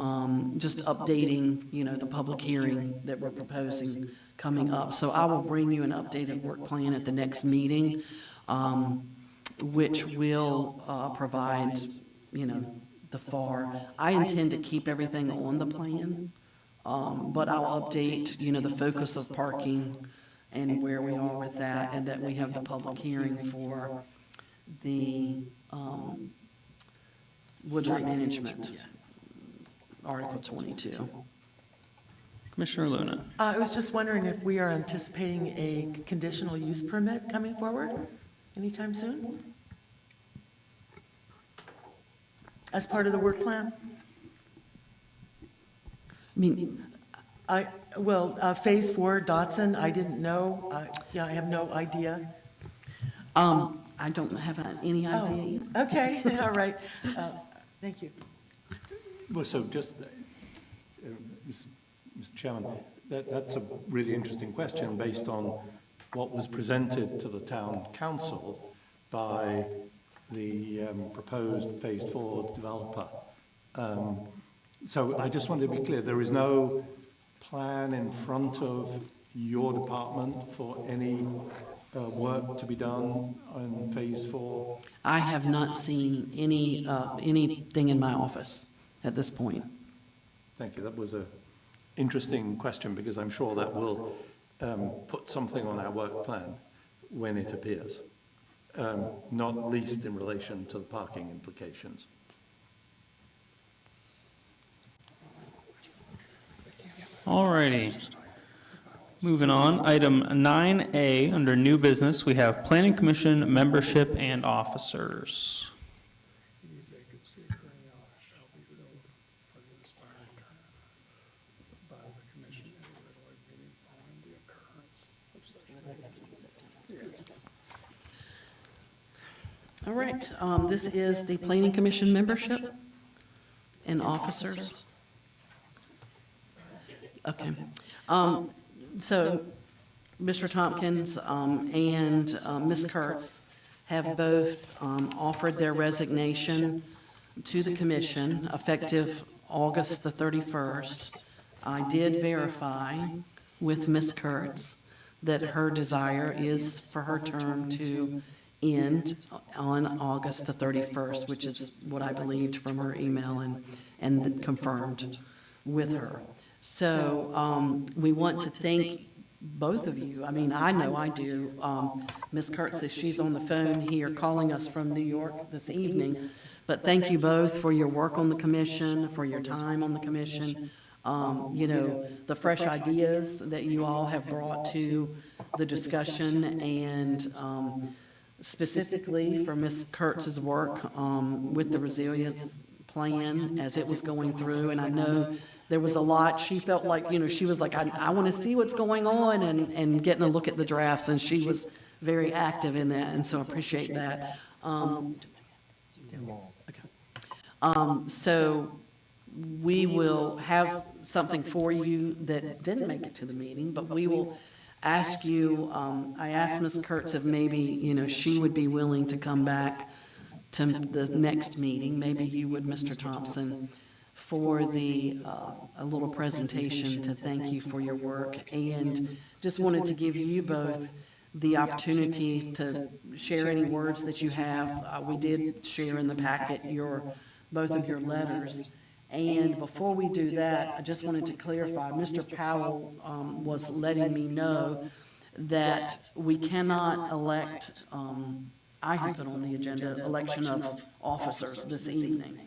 just updating, the public hearing that we're proposing coming up. So I will bring you an updated work plan at the next meeting, which will provide, the FAR. I intend to keep everything on the plan, but I'll update, the focus of parking and where we are with that, and that we have the public hearing for the woodland management, Article 22. Commissioner Luna. I was just wondering if we are anticipating a conditional use permit coming forward anytime soon? As part of the work plan? Phase 4, Dotson, I didn't know. I have no idea. I don't have any idea. Oh, okay, all right. Thank you. Well, so just, Mr. Chairman, that's a really interesting question based on what was presented to the town council by the proposed Phase 4 developer. So I just wanted to be clear, there is no plan in front of your department for any work to be done on Phase 4? I have not seen anything in my office at this point. Thank you. That was an interesting question because I'm sure that will put something on our work plan when it appears, not least in relation to the parking implications. All righty. Moving on, item 9A, under new business, we have Planning Commission membership and officers. Any vacancy occurring in office shall be filled for the expired term by the commission at a regular meeting following the occurrence of such vacancy. All right, this is the Planning Commission membership and officers. Okay. So Mr. Tompkins and Ms. Kurtz have both offered their resignation to the commission effective August the 31st. I did verify with Ms. Kurtz that her desire is for her term to end on August the 31st, which is what I believed from her email and confirmed with her. So we want to thank both of you. I mean, I know I do. Ms. Kurtz says she's on the phone here calling us from New York this evening. But thank you both for your work on the commission, for your time on the commission. You know, the fresh ideas that you all have brought to the discussion, and specifically for Ms. Kurtz's work with the resilience plan as it was going through. And I know there was a lot. She felt like, you know, she was like, I want to see what's going on, and getting a look at the drafts, and she was very active in that, and so I appreciate that. So we will have something for you that didn't make it to the meeting, but we will ask you, I asked Ms. Kurtz if maybe, you know, she would be willing to come back to the next meeting, maybe you would, Mr. Thompson, for the, a little presentation to thank you for your work, and just wanted to give you both the opportunity to share any words that you have. We did share in the packet both of your letters. And before we do that, I just wanted to clarify, Mr. Powell was letting me know that we cannot elect, I had put on the agenda, election of officers this evening.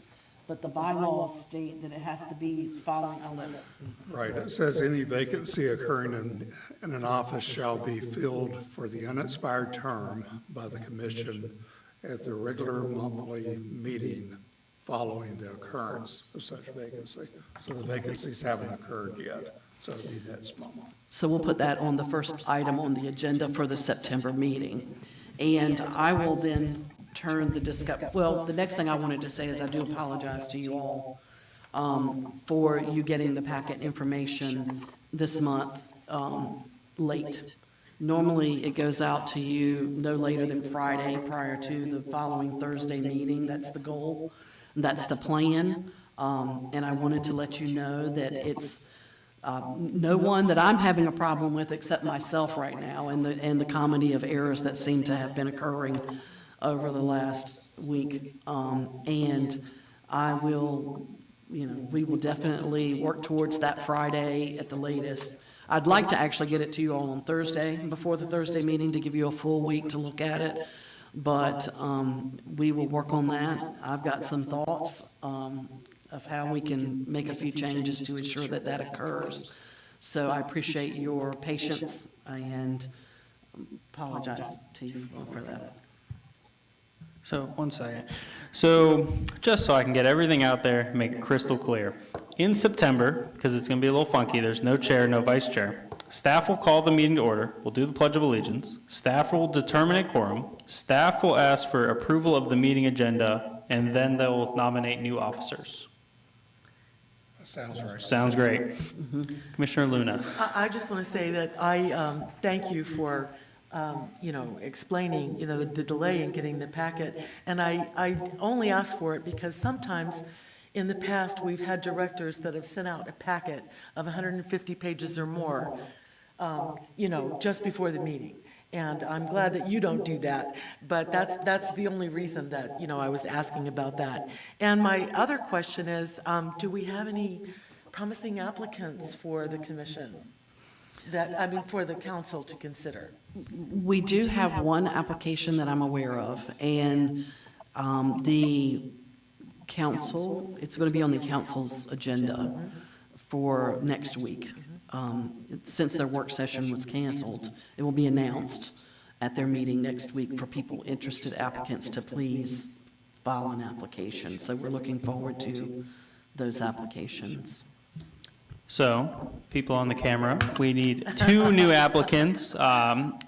But the bylaws state that it has to be following 11. Right, it says any vacancy occurring in an office shall be filled for the unexpired term by the commission at the regular monthly meeting following the occurrence of such vacancy. So the vacancies haven't occurred yet, so it'll be next month. So we'll put that on the first item on the agenda for the September meeting. And I will then turn the next thing I wanted to say is I do apologize to you all for you getting the packet information this month late. Normally, it goes out to you no later than Friday prior to the following Thursday meeting. That's the goal. That's the plan. And I wanted to let you know that it's no one that I'm having a problem with except myself right now, and the comedy of errors that seem to have been occurring over the last week. And I will, you know, we will definitely work towards that Friday at the latest. I'd like to actually get it to you all on Thursday, before the Thursday meeting, to give you a full week to look at it. But we will work on that. I've got some thoughts of how we can make a few changes to ensure that that occurs. So I appreciate your patience and apologize to you for that. So, one second. So, just so I can get everything out there, make it crystal clear. In September, because it's going to be a little funky, there's no chair, no vice chair. Staff will call the meeting to order. We'll do the Pledge of Allegiance. Staff will determine a quorum. Staff will ask for approval of the meeting agenda, and then they'll nominate new officers. That sounds right. Sounds great. Commissioner Luna. I just want to say that I thank you for, you know, explaining, you know, the delay in getting the packet. And I only ask for it because sometimes in the past, we've had directors that have sent out a packet of 150 pages or more, you know, just before the meeting. And I'm glad that you don't do that, but that's the only reason that, you know, I was asking about that. And my other question is, do we have any promising applicants for the commission? For the council to consider? We do have one application that I'm aware of, and the council, it's going to be on the council's agenda for next week. since their work session was canceled, it will be announced at their meeting next week for people, interested applicants, to please file an application. So we're looking forward to those applications. So, people on the camera, we need 2 new applicants.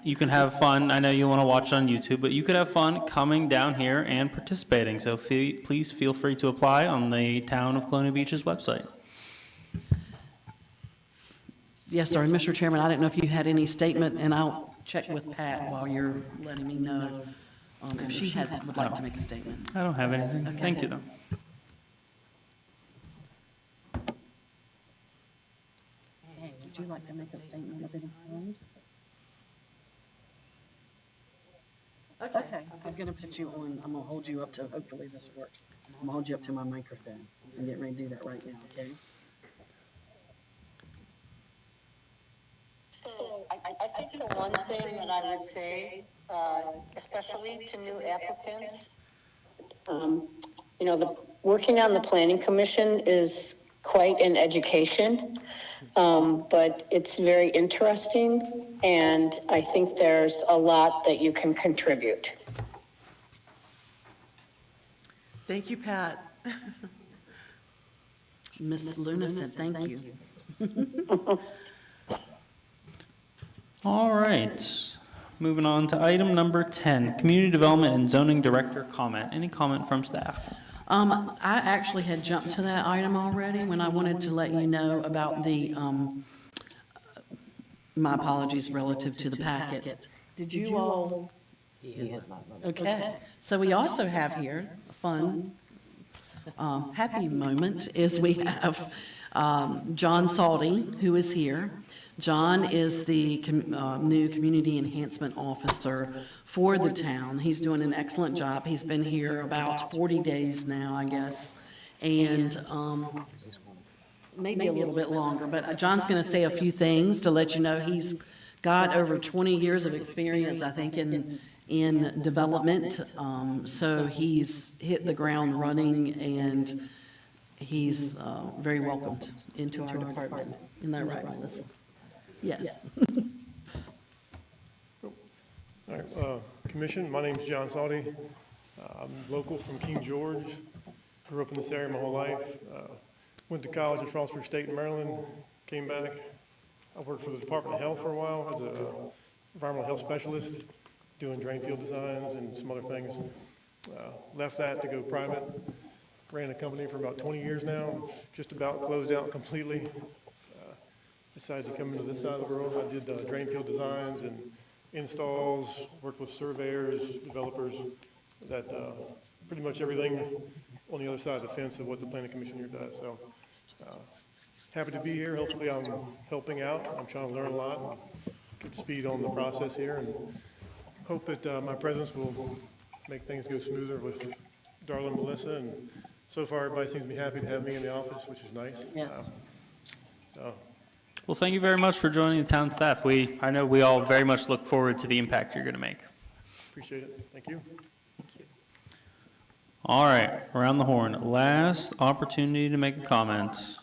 You can have fun, I know you want to watch on YouTube, but you could have fun coming down here and participating. So please feel free to apply on the Town of Colonial Beach's website. Yes, sir, and Mr. Chairman, I didn't know if you had any statement, and I'll check with Pat while you're letting me know if she would like to make a statement. I don't have anything. Okay. Thank you, though. Hey, would you like to make a statement of any kind? Okay, I'm gonna put you on, I'm gonna hold you up to, hopefully this works. I'm gonna hold you up to my microphone. I'm getting ready to do that right now, okay? So I think the one thing that I would say, especially to new applicants, working on the planning commission is quite an education, but it's very interesting, and I think there's a lot that you can contribute. Thank you, Pat. Ms. Luna said thank you. All right, moving on to item number 10, Community Development and Zoning Director comment. Any comment from staff? I actually had jumped to that item already when I wanted to let you know about the, my apologies relative to the packet. Did you all? Okay, so we also have here a fun, happy moment is we have John Salty, who is here. John is the new Community Enhancement Officer for the town. He's doing an excellent job. He's been here about 40 days now, I guess, and maybe a little bit longer. But John's going to say a few things to let you know he's got over 20 years of experience, I think, in development. So he's hit the ground running, and he's very welcomed into our department. Isn't that right, Melissa? Yes. All right, Commission, my name's John Salty. I'm local from King George. Grew up in this area my whole life. Went to college at Frostburg State in Maryland. Came back. I worked for the Department of Health for a while as an environmental health specialist, doing drain field designs and some other things. Left that to go private. Ran a company for about 20 years now. Just about closed out completely. Decided to come into this side of the world. I did drain field designs and installs, worked with surveyors, developers, that pretty much everything on the other side of the fence of what the Planning Commission here does. So happy to be here. Hopefully I'm helping out. I'm trying to learn a lot and get to speed on the process here, and hope that my presence will make things go smoother with Darla and Melissa. And so far everybody seems to be happy to have me in the office, which is nice. Yes. Well, thank you very much for joining the town staff. I know we all very much look forward to the impact you're going to make. Appreciate it. Thank you. All right, around the horn. Last opportunity to make a comment.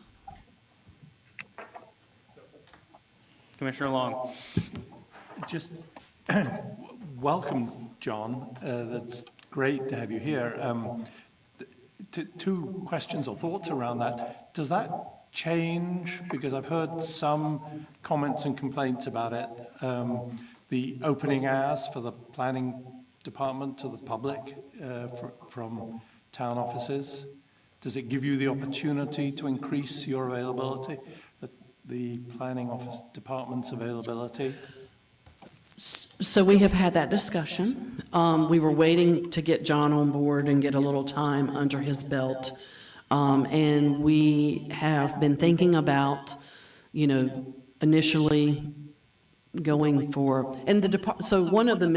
Commissioner Long. Just welcome, John. That's great to have you here. Two questions or thoughts around that. Does that change, because I've heard some comments and complaints about it, the opening hours for the planning department to the public from town offices? Does it give you the opportunity to increase your availability, the planning office department's availability? So we have had that discussion. We were waiting to get John on board and get a little time under his belt. And we have been thinking about, initially going for, and so one of the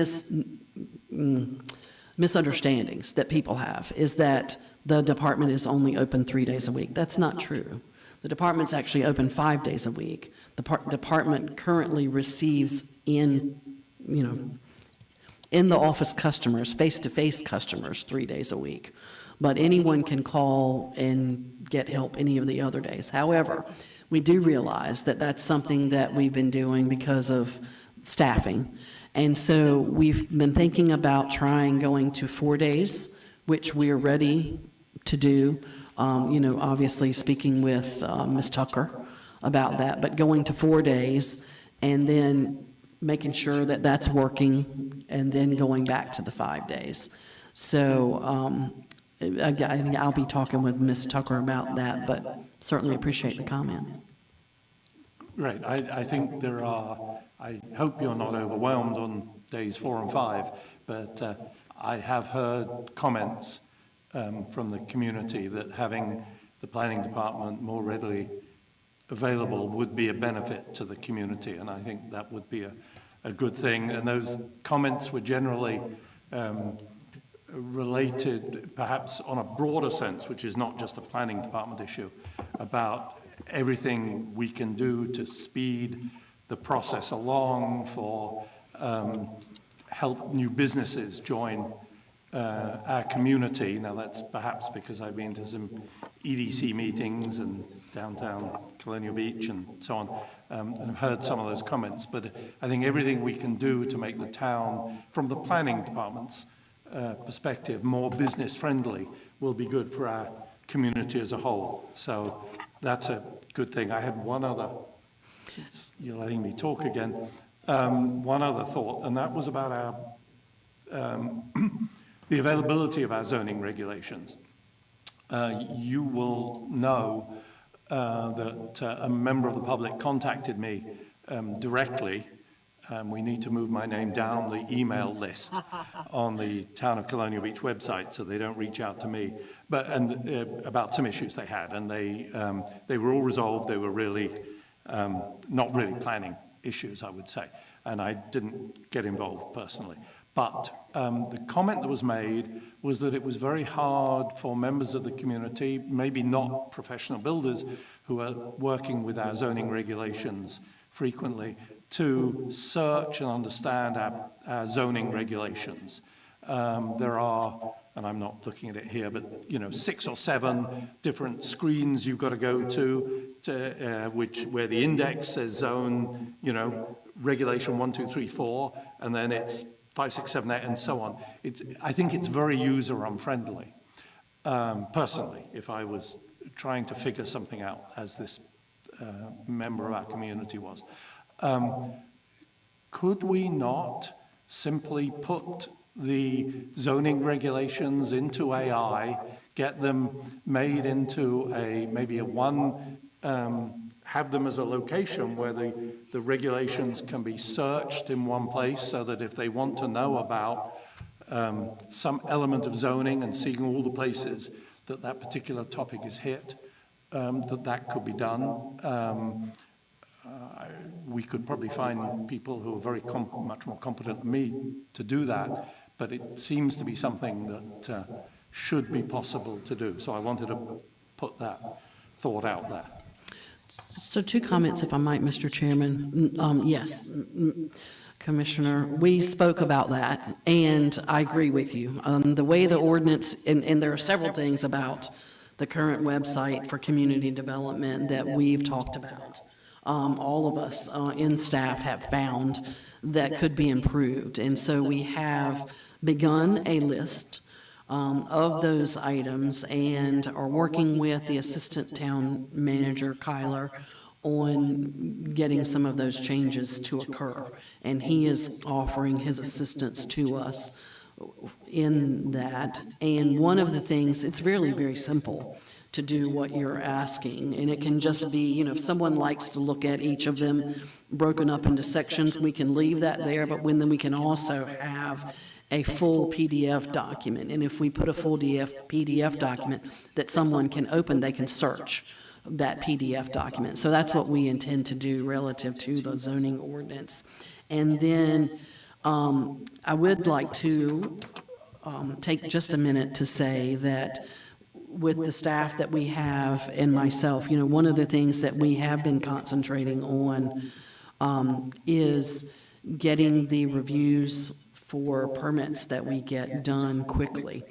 misunderstandings that people have is that the department is only open 3 days a week. That's not true. The department's actually open 5 days a week. The department currently receives in the office customers, face-to-face customers, 3 days a week. But anyone can call and get help any of the other days. However, we do realize that that's something that we've been doing because of staffing. And so we've been thinking about trying going to 4 days, which we are ready to do. Obviously speaking with Ms. Tucker about that, but going to 4 days and then making sure that that's working and then going back to the 5 days. So I'll be talking with Ms. Tucker about that, but certainly appreciate the comment. Right, I think there are, I hope you're not overwhelmed on days 4 and 5, but I have heard comments from the community that having the planning department more readily available would be a benefit to the community, and I think that would be a good thing. And those comments were generally related, perhaps on a broader sense, which is not just a planning department issue, about everything we can do to speed the process along for help new businesses join our community. Now that's perhaps because I've been to some EDC meetings and downtown Colonial Beach and so on, and I've heard some of those comments, but I think everything we can do to make the town, from the planning department's perspective, more business friendly will be good for our community as a whole. So that's a good thing. I had one other, since you're letting me talk again, one other thought, and that was about our the availability of our zoning regulations. You will know that a member of the public contacted me directly. We need to move my name down the email list on the Town of Colonial Beach website so they don't reach out to me, about some issues they had, and they were all resolved. They were really not really planning issues, I would say, and I didn't get involved personally. But the comment that was made was that it was very hard for members of the community, maybe not professional builders who are working with our zoning regulations frequently, to search and understand our zoning regulations. There are, and I'm not looking at it here, but 6 or 7 different screens you've got to go to where the index says zone, regulation 1, 2, 3, 4, and then it's 5, 6, 7, 8, and so on. I think it's very user unfriendly. Personally, if I was trying to figure something out, as this member of our community was. Could we not simply put the zoning regulations into AI, get them made into maybe a one, have them as a location where the regulations can be searched in one place, so that if they want to know about some element of zoning and seeing all the places that particular topic is hit, that could be done. We could probably find people who are very much more competent than me to do that, but it seems to be something that should be possible to do. So I wanted to put that thought out there. So 2 comments, if I might, Mr. Chairman. Yes, Commissioner, we spoke about that, and I agree with you. The way the ordinance, and there are several things about the current website for community development that we've talked about. All of us in staff have found that could be improved. And so we have begun a list of those items and are working with the Assistant Town Manager, Kyler, on getting some of those changes to occur. And he is offering his assistance to us in that. And one of the things, it's really very simple to do what you're asking, and it can just be, if someone likes to look at each of them broken up into sections, we can leave that there, but then we can also have a full PDF document. And if we put a full PDF document that someone can open, they can search that PDF document. So that's what we intend to do relative to the zoning ordinance. And then I would like to take just a minute to say that with the staff that we have and myself, one of the things that we have been concentrating on is getting the reviews for permits that we get done quickly.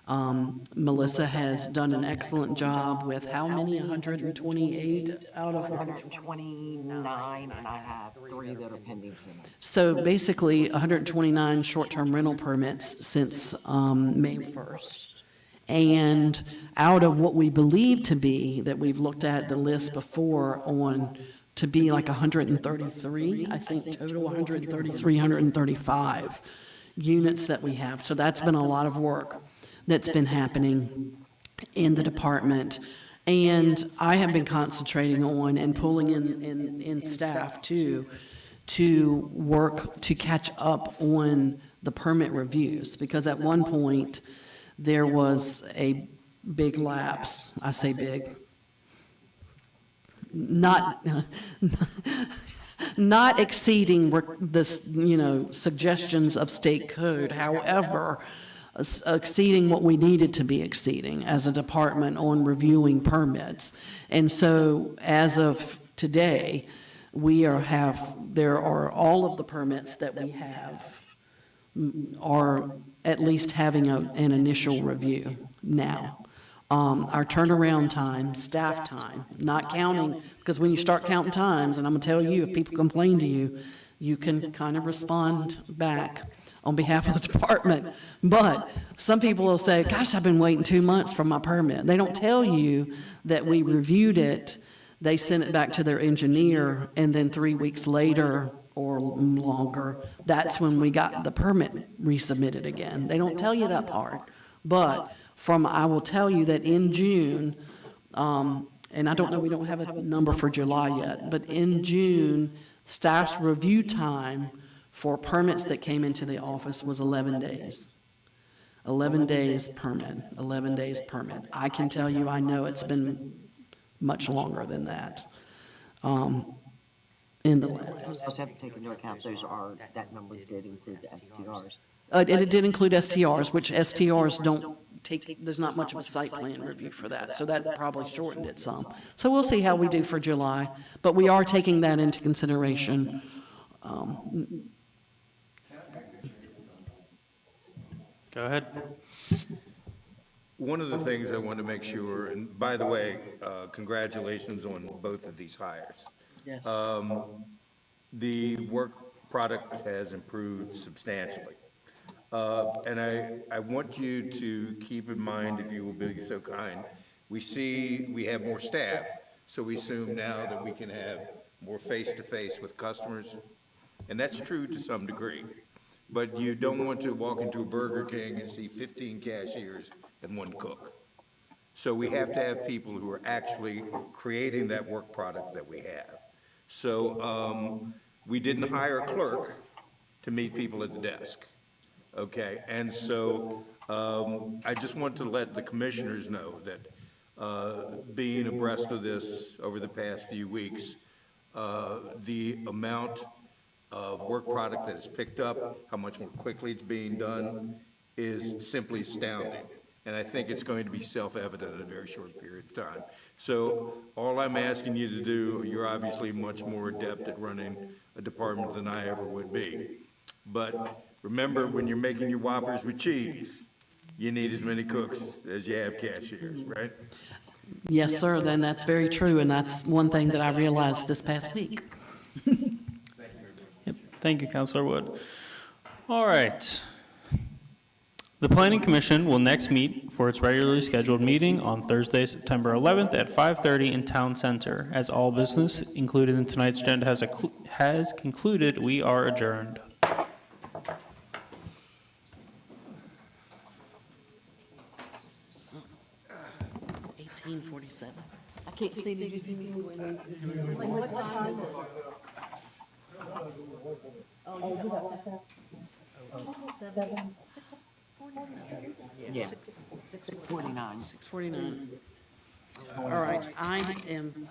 Melissa has done an excellent job with how many, 128 out of 129, and I have 3 that are pending tonight. So basically, 129 short-term rental permits since May 1st. And out of what we believe to be, that we've looked at the list before on, to be like 133, I think total 133, 135 units that we have. So that's been a lot of work that's been happening in the department. And I have been concentrating on and pulling in staff too, to work to catch up on the permit reviews, because at one point there was a big lapse. I say big, not not exceeding this, suggestions of state code. However, exceeding what we needed to be exceeding as a department on reviewing permits. And so as of today, there are all of the permits that we have are at least having an initial review now. Our turnaround time, staff time, not counting, because when you start counting times, and I'm gonna tell you, if people complain to you, you can kind of respond back on behalf of the department. But some people will say, gosh, I've been waiting 2 months for my permit. They don't tell you that we reviewed it, they sent it back to their engineer, and then 3 weeks later or longer, that's when we got the permit resubmitted again. They don't tell you that part. But I will tell you that in June, and I don't know, we don't have a number for July yet, but in June, staff's review time for permits that came into the office was 11 days. 11 days permit, 11 days permit. I can tell you, I know it's been much longer than that. In the last. You also have to take into account that number did include the STRs. And it did include STRs, which STRs don't take, there's not much of a site plan review for that, so that probably shortened it some. So we'll see how we do for July, but we are taking that into consideration. Go ahead. One of the things I want to make sure, and by the way, congratulations on both of these hires. Yes. The work product has improved substantially. And I want you to keep in mind, if you will be so kind, we have more staff, so we assume now that we can have more face-to-face with customers. And that's true to some degree. But you don't want to walk into a Burger King and see 15 cashiers and 1 cook. So we have to have people who are actually creating that work product that we have. So we didn't hire a clerk to meet people at the desk, okay? And so I just want to let the commissioners know that being abreast of this over the past few weeks, the amount of work product that is picked up, how much more quickly it's being done, is simply astounding. And I think it's going to be self-evident in a very short period of time. So all I'm asking you to do, you're obviously much more adept at running a department than I ever would be. But remember, when you're making your Whoppers with cheese, you need as many cooks as you have cashiers, right? Yes, sir, then that's very true, and that's one thing that I realized this past week. Yep. Thank you, Councilor Wood. All right. The Planning Commission will next meet for its regularly scheduled meeting on Thursday, September 11th at 5:30 in Town Center. As all business included in tonight's agenda has concluded, we are adjourned. 18:47. I can't see, did you see me squinting? Like, what time is it? Oh, you got that? 6:47. Yeah. 6:49. 6:49. All right, I am